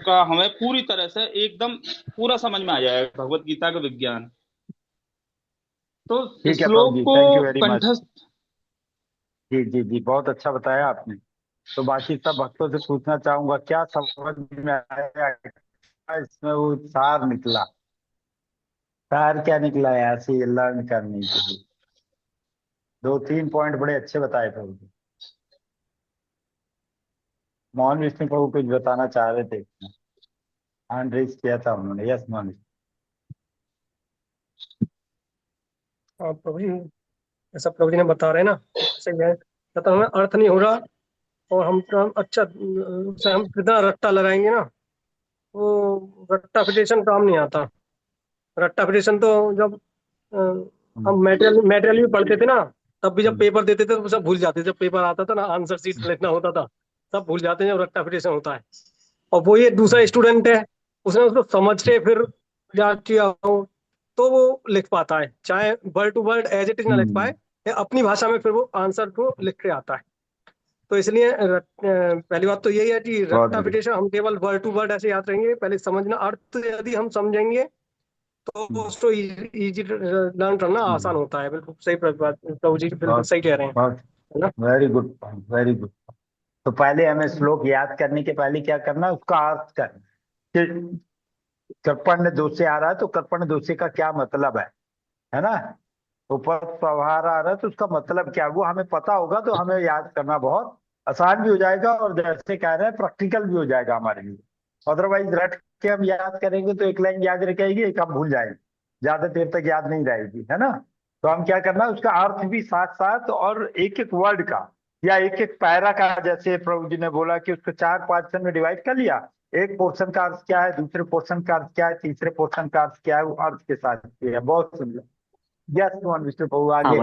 का हमें पूरी तरह से एकदम पूरा समझ में आ जाएगा भगवत गीता का विज्ञान। तो श्लोक को कंठस्थ। जी जी जी, बहुत अच्छा बताया आपने। तो बाकी सब भक्तों से पूछना चाहूंगा, क्या समझ में आया इसमें? वो सार निकला, सार क्या निकला यहाँ से लर्न करने के लिए? 2-3 पॉइंट बड़े अच्छे बताए प्रभु जी। मोहन विष्णु प्रभु कुछ बताना चाह रहे थे, हैंड रेज किया था उन्होंने। यस मोहन। प्रभु जी, ऐसा प्रभु जी ने बता रहे हैं ना, सही है। तो हमें अर्थ नहीं हो रहा और हम अच्छा उसे हम कितना रट्टा लगाएंगे ना, वो रट्टा फिटेशन काम नहीं आता। रट्टा फिटेशन तो जब हम मेटेरियल भी पढ़ते थे ना, तब भी जब पेपर देते थे तो सब भूल जाते थे। जब पेपर आता था ना, आंसर शीट लिखना होता था, सब भूल जाते हैं जब रट्टा फिटेशन होता है। और वो ये दूसरा स्टूडेंट है, उसने उसको समझ के फिर याद किया हो तो वो लिख पाता है, चाहे word to word as it is ना लिख पाए, अपनी भाषा में फिर वो आंसर को लिख के आता है। तो इसलिए पहली बात तो यही है कि रट्टा फिटेशन हम केवल वर्ड टू वर्ड ऐसे याद रहेंगे, पहले समझना अर्थ यदि हम समझेंगे तो उसको इजी लर्न करना आसान होता है। बिल्कुल सही प्रभु जी, बिल्कुल सही कह रहे हैं, है ना? Very good point, very good. तो पहले हमें श्लोक याद करने के पहले क्या करना, उसका अर्थ करना। कर्पण्य दोषे आ रहा है तो कर्पण्य दोषे का क्या मतलब है ना? ऊपर प्रभार आ रहा है तो उसका मतलब क्या, वो हमें पता होगा तो हमें याद करना बहुत आसान भी हो जाएगा और जैसे कह रहे हैं प्रैक्टिकल भी हो जाएगा हमारे लिए। अदरवाइज रट के हम याद करेंगे तो एक लाइन याद रखेगी, एक हम भूल जाएंगे, ज्यादा देर तक याद नहीं रहेगी, है ना? तो हम क्या करना, उसका अर्थ भी साथ साथ और एक एक वर्ड का या एक एक पैरा का, जैसे प्रभु जी ने बोला कि उसको 4 पोर्शन में डिवाइड कर लिया। एक पोर्शन का अर्थ क्या है, दूसरे पोर्शन का अर्थ क्या है, तीसरे पोर्शन का अर्थ क्या है, वो अर्थ के साथ किया। बहुत सुंदर। यस मोहन विष्णु प्रभु आगे।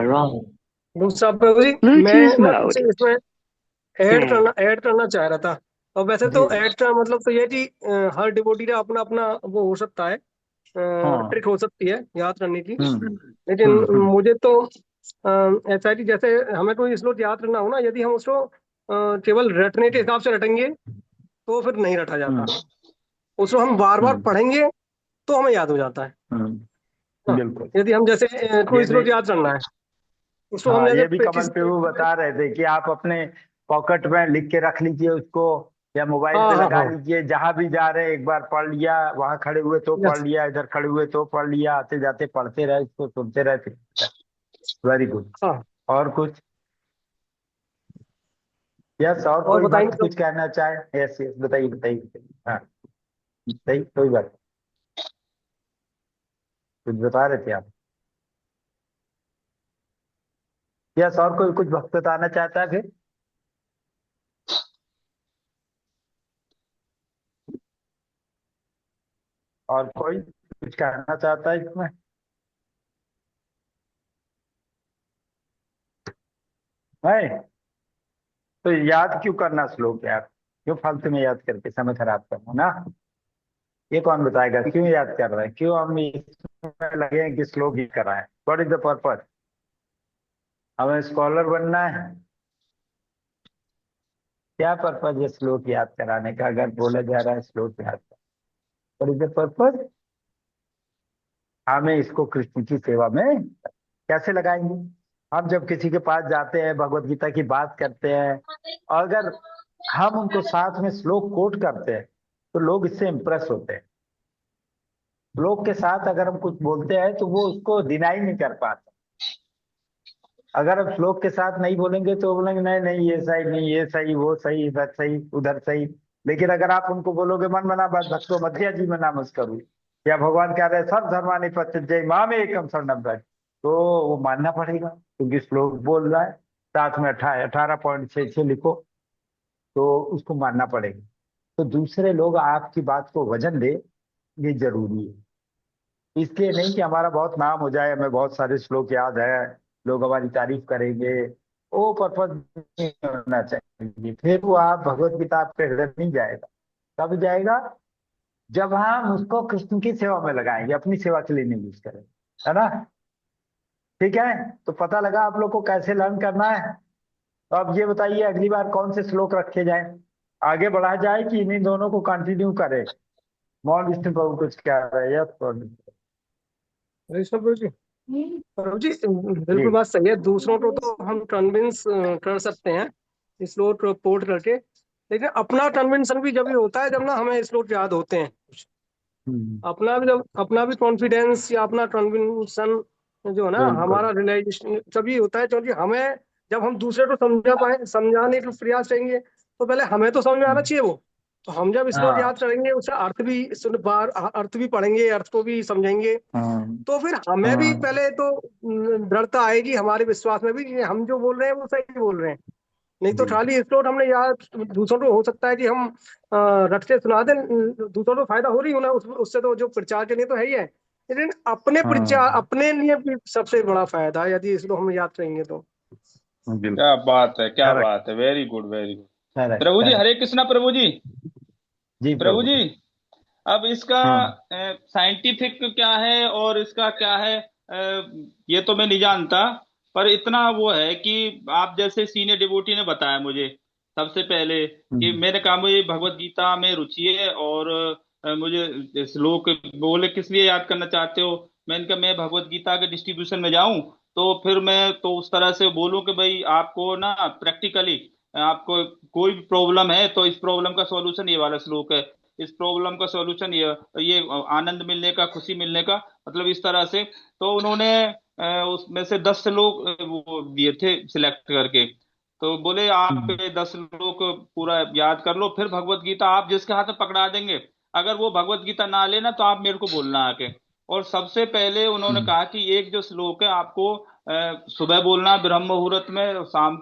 दूसरा प्रभु जी, मैं इसमें ऐड करना चाह रहा था। और वैसे तो ऐड का मतलब तो ये कि हर डिवोटी का अपना अपना वो हो सकता है, ट्रिक हो सकती है याद करने की। लेकिन मुझे तो ऐसा है कि जैसे हमें कोई श्लोक याद करना हो ना, यदि हम उसको केवल रटने के हिसाब से रटेंगे तो फिर नहीं रटा जाता। उसको हम बार बार पढ़ेंगे तो हमें याद हो जाता है ना। बिल्कुल। यदि हम जैसे कोई ये श्लोक भी याद करना है, उसको हम हाँ, जैसे ये भी कमल किसी प्रभु बता रहे थे कि आप अपने पॉकेट में लिख के रख लीजिए उसको, या मोबाइल हाँ पे हाँ लगा हाँ लीजिए, जहां भी जा रहे हैं एक बार पढ़ लिया, वहां खड़े हुए तो पढ़ यस लिया, इधर खड़े हुए तो पढ़ लिया, आते जाते पढ़ते रहे, इसको सुनते रहे। Very good. हाँ। और कुछ? यस, और और कोई बताइए भक्त तो। कुछ कहना चाहे? यस यस, बताइए बताइए बताइए। हाँ, बताइए, कोई बात नहीं। कुछ बता रहे थे आप? यस, और कोई कुछ भक्त बताना चाहता है फिर? और कोई कुछ कहना चाहता है इसमें? नहीं तो याद क्यों करना श्लोक यार? क्यों फालतू में याद करके समय खराब करना ना? ये कौन बताएगा क्यों याद कर रहे हैं? क्यों हम इसमें लगे हैं कि श्लोक ही कराएं? What is the purpose? हमें स्कॉलर बनना है? क्या पर्पज है श्लोक याद कराने का? अगर बोला जा रहा है श्लोक याद कर, व्हाट इज द पर्पज? हमें इसको कृष्ण की सेवा में कैसे लगाएंगे? हम जब किसी के पास जाते हैं, भगवत गीता की बात करते हैं, और अगर हम उनको साथ में श्लोक कोट करते हैं तो लोग इससे इंप्रेस होते हैं। लोग के साथ अगर हम कुछ बोलते हैं तो वो उसको डिनाई नहीं कर पाते। अगर हम श्लोक के साथ नहीं बोलेंगे तो बोलेंगे नहीं नहीं ये सही नहीं, ये सही, वो सही, इधर सही, उधर सही। लेकिन अगर आप उनको बोलोगे मन मना बात भक्तो मध्य जीवन नमस्करू, या भगवान कह रहे हैं सब धर्मानि प्रत्यय माम एकम शरणम व्रज, तो वो मानना पड़ेगा क्योंकि श्लोक बोल रहा है। साथ में 18.66 लिखो, तो उसको मानना पड़ेगा। तो दूसरे लोग आपकी बात को वजन दे, ये जरूरी है। इसलिए नहीं कि हमारा बहुत नाम हो जाए, हमें बहुत सारे श्लोक याद है, लोग हमारी तारीफ करेंगे, वो पर्पज नहीं होना चाहिए। फिर वो आप भगवत गीता आपके हृदय में नहीं जाएगा। कब जाएगा? जब हम उसको कृष्ण की सेवा में लगाएंगे, अपनी सेवा के लिए नहीं यूज करेंगे, है ना? ठीक है, तो पता लगा आप लोग को कैसे लर्न करना है। तो अब ये बताइए अगली बार कौन से श्लोक रखे जाए, आगे बढ़ा जाए कि इन्हीं दोनों को कंटिन्यू करे? मौन विष्णु प्रभु कुछ कह रहे हैं? यस प्रभु ऋषभ प्रभु जी, प्रभु जी जी। बिल्कुल बात सही है। दूसरों को तो हम कन्विंस कर सकते हैं स्लोट पोर्ट करके, लेकिन अपना कन्विंसन भी जब भी होता है जब ना हमें स्लोट याद होते हैं। अपना भी कॉन्फिडेंस या अपना कन्विंसन जो है ना, बिल्कुल। हमारा रियलाइजेशन तभी होता है क्योंकि हमें जब हम दूसरे को समझाने का प्रयास करेंगे तो पहले हमें तो समझ में आना चाहिए वो। तो हम जब स्लोट हाँ याद करेंगे उसका अर्थ भी पढ़ेंगे, अर्थ को भी समझेंगे, हाँ तो फिर हमें भी हाँ पहले तो दृढ़ता आएगी हमारे विश्वास में भी कि हम जो बोल रहे हैं वो सही बोल रहे हैं। नहीं तो जी। खाली स्लोट हमने याद, दूसरों को हो सकता है कि हम रट के सुना दें, दूसरों को फायदा हो रही हो ना उससे तो जो प्रचार के लिए तो है ही है, लेकिन अपने प्रचार हाँ अपने लिए भी सबसे बड़ा फायदा है यदि इसको हम याद करेंगे तो। बिल्कुल। क्या बात है, क्या करेक्ट बात है, very good very good. Correct प्रभु जी, करेक्ट। हरे कृष्णा प्रभु जी। जी प्रभु प्रभु। जी, अब इसका हाँ साइंटिफिक क्या है और इसका क्या है, ये तो मैं नहीं जानता। पर इतना वो है कि आप जैसे सीनियर डिवोटी ने बताया मुझे सबसे पहले कि मैंने कहा मुझे भगवत गीता में रुचि है, और मुझे श्लोक बोले किस लिए याद करना चाहते हो। मैंने कहा मैं भगवत गीता के डिस्ट्रीब्यूशन में जाऊं तो फिर मैं तो उस तरह से बोलूं कि भाई आपको ना प्रैक्टिकली आपको कोई भी प्रॉब्लम है तो इस प्रॉब्लम का सॉल्यूशन ये वाला श्लोक है, इस प्रॉब्लम का सॉल्यूशन ये आनंद मिलने का, खुशी मिलने का, मतलब इस तरह से। तो उन्होंने उसमें से 10 लोग वो दिए थे सिलेक्ट करके। तो बोले आप ये 10 लोग पूरा याद कर लो, फिर भगवत गीता आप जिसके हाथ में पकड़ा देंगे, अगर वो भगवत गीता ना लेना तो आप मेरे को बोलना आके। और सबसे पहले उन्होंने कहा कि एक जो श्लोक है आपको सुबह बोलना ब्रह्म मुहूर्त में, और शाम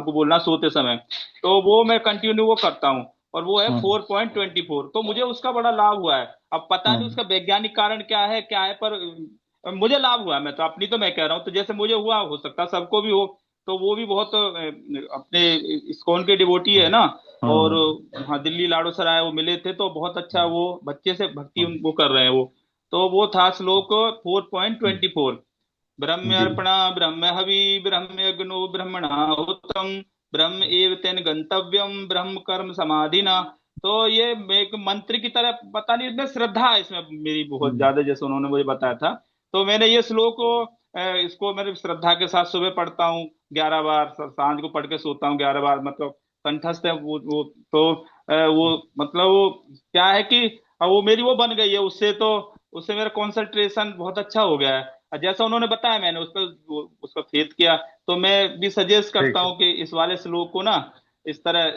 को बोलना सोते समय। तो वो मैं कंटिन्यू वो करता हूँ, और वो है 4.24। तो मुझे उसका बड़ा लाभ हुआ है। अब पता नहीं उसका वैज्ञानिक कारण क्या है, पर मुझे लाभ हुआ है। मैं तो अपनी तो मैं कह रहा हूँ, तो जैसे मुझे हुआ हो सकता है सबको भी हो। तो वो भी बहुत अपने इस्कॉन के डिवोटी है ना, और हाँ दिल्ली लाड़ो सराय वो मिले थे, तो बहुत अच्छा वो बच्चे से भक्ति वो कर रहे हैं वो। तो वो था श्लोक 4.24, ब्रह्म्यर्पणा ब्रह्महवि ब्रह्मयज्ञो ब्रह्मणाहुतम ब्रह्म एव तेन गंतव्यम ब्रह्म कर्म समाधिना। तो ये एक मंत्र की तरह, पता नहीं, इसमें श्रद्धा है इसमें मेरी बहुत ज्यादा, जैसे उन्होंने मुझे बताया था। तो मैंने ये श्लोक को इसको मेरे श्रद्धा के साथ सुबह पढ़ता हूँ 11 बार, सांझ को पढ़ के सोता हूँ 11 बार, मतलब कंठस्थ है वो। तो वो मतलब वो क्या है कि वो मेरी वो बन गई है उससे, तो उससे मेरा कंसंट्रेशन बहुत अच्छा हो गया है। और जैसा उन्होंने बताया मैंने उस पर फेथ किया। तो मैं भी सजेस्ट करता हूँ कि इस वाले श्लोक को ना इस तरह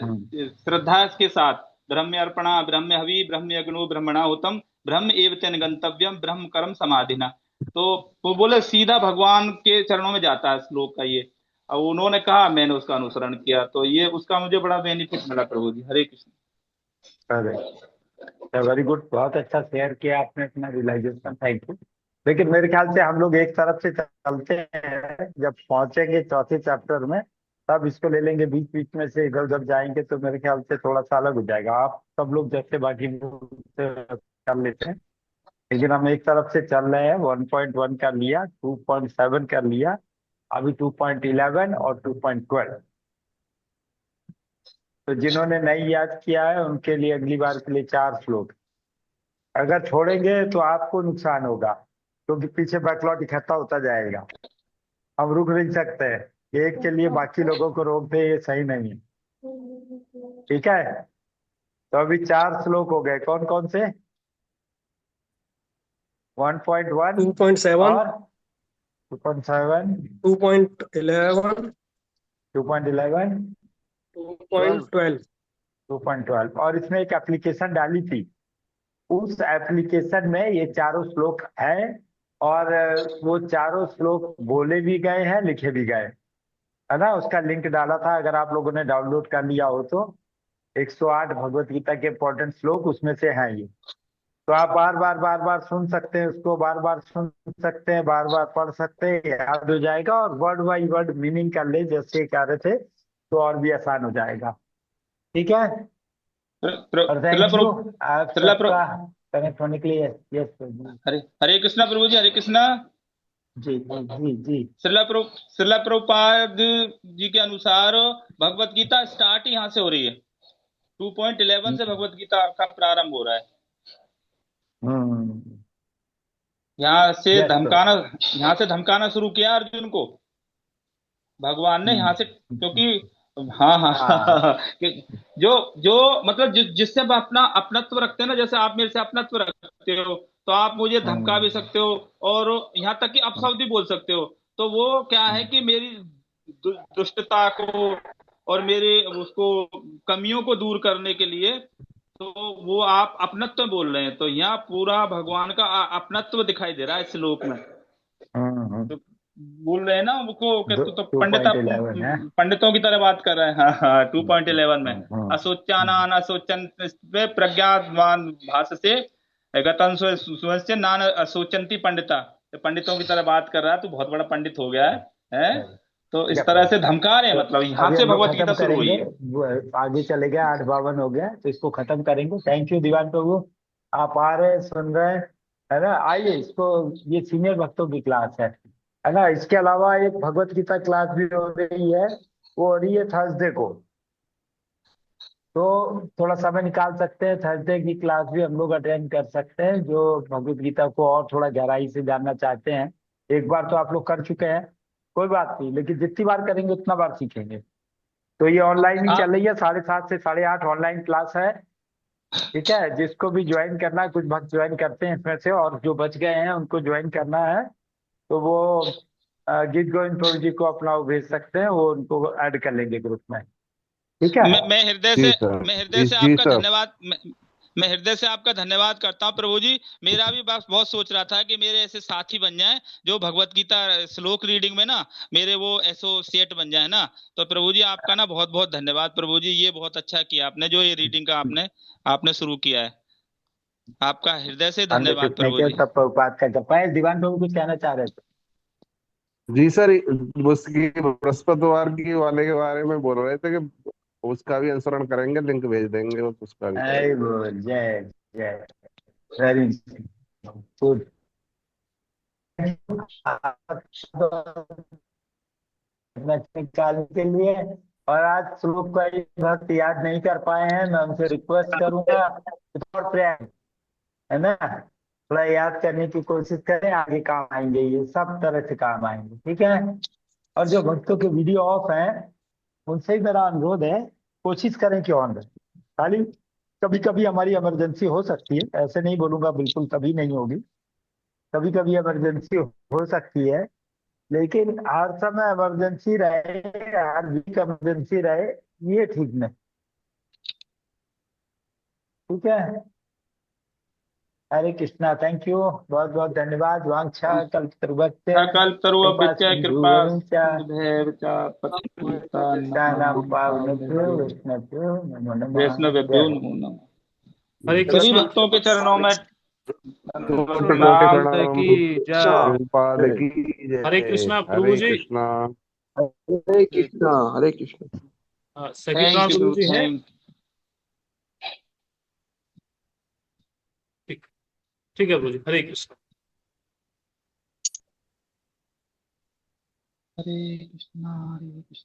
श्रद्धा के साथ, ब्रह्म अर्पणा ब्रह्म हवि ब्रह्म यज्ञो ब्रह्मणाहुतम ब्रह्म एव तेन गंतव्यम ब्रह्म कर्म समाधिना। तो वो बोले सीधा भगवान के चरणों में जाता है श्लोक का ये। और उन्होंने कहा, मैंने उसका अनुसरण किया, तो ये उसका मुझे बड़ा बेनिफिट मिला। प्रभु जी, हरे कृष्ण। अरे वेरी गुड, बहुत अच्छा शेयर किया आपने अपना रियलाइजेशन, थैंक यू। लेकिन मेरे ख्याल से हम लोग एक तरफ से चलते हैं, जब पहुंचेंगे चौथे चैप्टर में तब इसको ले लेंगे, बीच बीच में से इधर उधर जाएंगे तो मेरे ख्याल से थोड़ा सा अलग हो जाएगा। आप सब लोग जैसे बाकी लोग से कर लेते हैं, लेकिन हम एक तरफ से चल रहे हैं। 1.1 कर लिया, 2.7 कर लिया, अभी 2.11 और 2.12। तो जिन्होंने नहीं याद किया है उनके लिए अगली बार के लिए 4 श्लोक। अगर छोड़ेंगे तो आपको नुकसान होगा, क्योंकि पीछे बैकलॉग इकट्ठा होता जाएगा। हम रुक नहीं सकते हैं, एक के लिए बाकी लोगों को रोक दे, ये सही नहीं है। ठीक है, तो अभी 4 श्लोक हो गए, कौन कौन से? 1.1 2.7 और 2.7, 2.11 2.11, 2.12 2.12। और इसमें एक एप्लीकेशन डाली थी, उस एप्लीकेशन में ये चारों श्लोक है, और वो चारों श्लोक बोले भी गए हैं, लिखे भी गए, है ना। उसका लिंक डाला था, अगर आप लोगों ने डाउनलोड कर लिया हो तो। 108 भगवत गीता के इंपॉर्टेंट श्लोक उसमें से हैं ये। तो आप बार बार सुन सकते हैं उसको, बार बार सुन सकते हैं, बार बार पढ़ सकते हैं, याद हो जाएगा। और वर्ड बाई वर्ड मीनिंग कर ले जैसे कह रहे थे, तो और भी आसान हो जाएगा। ठीक है, और थैंक यू आप सबका कनेक्ट होने के लिए। यस हरे हरे कृष्णा प्रभु जी, हरे कृष्णा। जी जी जी। श्रीला प्रभुपाद जी के अनुसार भगवत गीता स्टार्ट यहाँ से हो रही है, 2.11 से भगवत गीता का प्रारंभ हो रहा है। यहाँ से धमकाना शुरू किया अर्जुन को भगवान ने, यहाँ से, क्योंकि जो मतलब जिससे आप अपना अपनत्व रखते हैं ना, जैसे आप मेरे से अपनत्व रखते हो, तो आप मुझे धमका भी सकते हो और यहाँ तक कि अपशब्द भी बोल सकते हो। तो वो क्या है कि मेरी दुष्टता को और मेरे उसको कमियों को दूर करने के लिए, तो वो आप अपनत्व बोल रहे हैं। तो यहाँ पूरा भगवान का अपनत्व दिखाई दे रहा है इस श्लोक में। तो बोल रहे हैं ना वो, तो पंडितों की तरह बात कर रहे हैं। हाँ 2.11 में असोच्यानान असोचन प्रज्ञावान भाष से गतन सुवस्य नान असोचंती पंडिता, पंडितों की तरह बात कर रहा है, तो बहुत बड़ा पंडित हो गया है? तो इस तरह से धमका रहे हैं, मतलब यहाँ से भगवत गीता शुरू हुई है। आगे चले गए, 8:52 हो गया, तो इसको खत्म करेंगे। थैंक यू दीवान प्रभु, आप आ रहे सुन रहे है ना। आइए, इसको, ये सीनियर भक्तों की क्लास है ना। इसके अलावा एक भगवत गीता क्लास भी हो रही है, वो हो रही है थर्सडे को। तो थोड़ा समय निकाल सकते हैं, थर्सडे की क्लास भी हम लोग अटेंड कर सकते हैं, जो भगवत गीता को और थोड़ा गहराई से जानना चाहते हैं। एक बार तो आप लोग कर चुके हैं, कोई बात नहीं, लेकिन जितनी बार करेंगे उतना बार सीखेंगे। तो ये ऑनलाइन ही चल रही है, 7:30 से 8:30 ऑनलाइन क्लास है। ठीक है, जिसको भी ज्वाइन करना है, कुछ भक्त ज्वाइन करते हैं इसमें से, और जो बच गए हैं उनको ज्वाइन करना है, तो वो गीत गोविंद प्रभु जी को अपना भेज सकते हैं, वो उनको ऐड कर लेंगे ग्रुप में। ठीक है, मैं हृदय से आपका धन्यवाद, मैं हृदय से आपका धन्यवाद करता हूँ प्रभु जी। मेरा भी बस बहुत सोच रहा था कि मेरे ऐसे साथी बन जाएं जो भगवत गीता श्लोक रीडिंग में ना मेरे वो एसोसिएट बन जाए ना। तो प्रभु जी आपका ना बहुत बहुत धन्यवाद प्रभु जी, ये बहुत अच्छा किया आपने, जो ये रीडिंग का आपने शुरू किया है। आपका हृदय से धन्यवाद प्रभु जी। बात करता दीवान प्रभु कुछ कहना चाह रहे थे? जी सर, उसकी बृहस्पतिवार की वाले के बारे में बोल रहे थे कि उसका भी अनुसरण करेंगे, लिंक भेज देंगे उसका भी। जय जय, वेरी गुड। निकालने के लिए। और आज श्लोक का एक भक्त याद नहीं कर पाए हैं, मैं उनसे रिक्वेस्ट करूंगा और प्रेम है ना, थोड़ा याद करने की कोशिश करें, आगे काम आएंगे, ये सब तरह से काम आएंगे, ठीक है। और जो भक्तों के वीडियो ऑफ हैं उनसे ही मेरा अनुरोध है, कोशिश करें कि ऑन रहे। खाली कभी कभी हमारी इमरजेंसी हो सकती है, ऐसे नहीं बोलूंगा बिल्कुल कभी नहीं होगी, कभी कभी इमरजेंसी हो सकती है, लेकिन हर समय इमरजेंसी रहे, हर वीक इमरजेंसी रहे, ये ठीक नहीं, ठीक है। हरे कृष्णा, थैंक यू, बहुत बहुत धन्यवाद। वांछा कल्पतरुभ्यश्च कल्पतरुभ्यश्च कृपा सिन्धुभ्यैव च पतितानां पावनेभ्यो वैष्णवेभ्यो नमो नमः। वैष्णवेभ्यो नमो नमः। हरे सभी कृष्णा। भक्तों के चरणों में कोटि कोटि लाल प्रणाम की जय। प्रभुपाद की जय। हरे कृष्णा प्रभु हरे जी। कृष्णा। हरे कृष्णा, हरे कृष्णा। सखी प्रणाम थैंक गुरु यू, जी है। थैंक ठीक, ठीक है गुरु जी, हरे कृष्णा। हरे कृष्णा, हरे कृष्णा।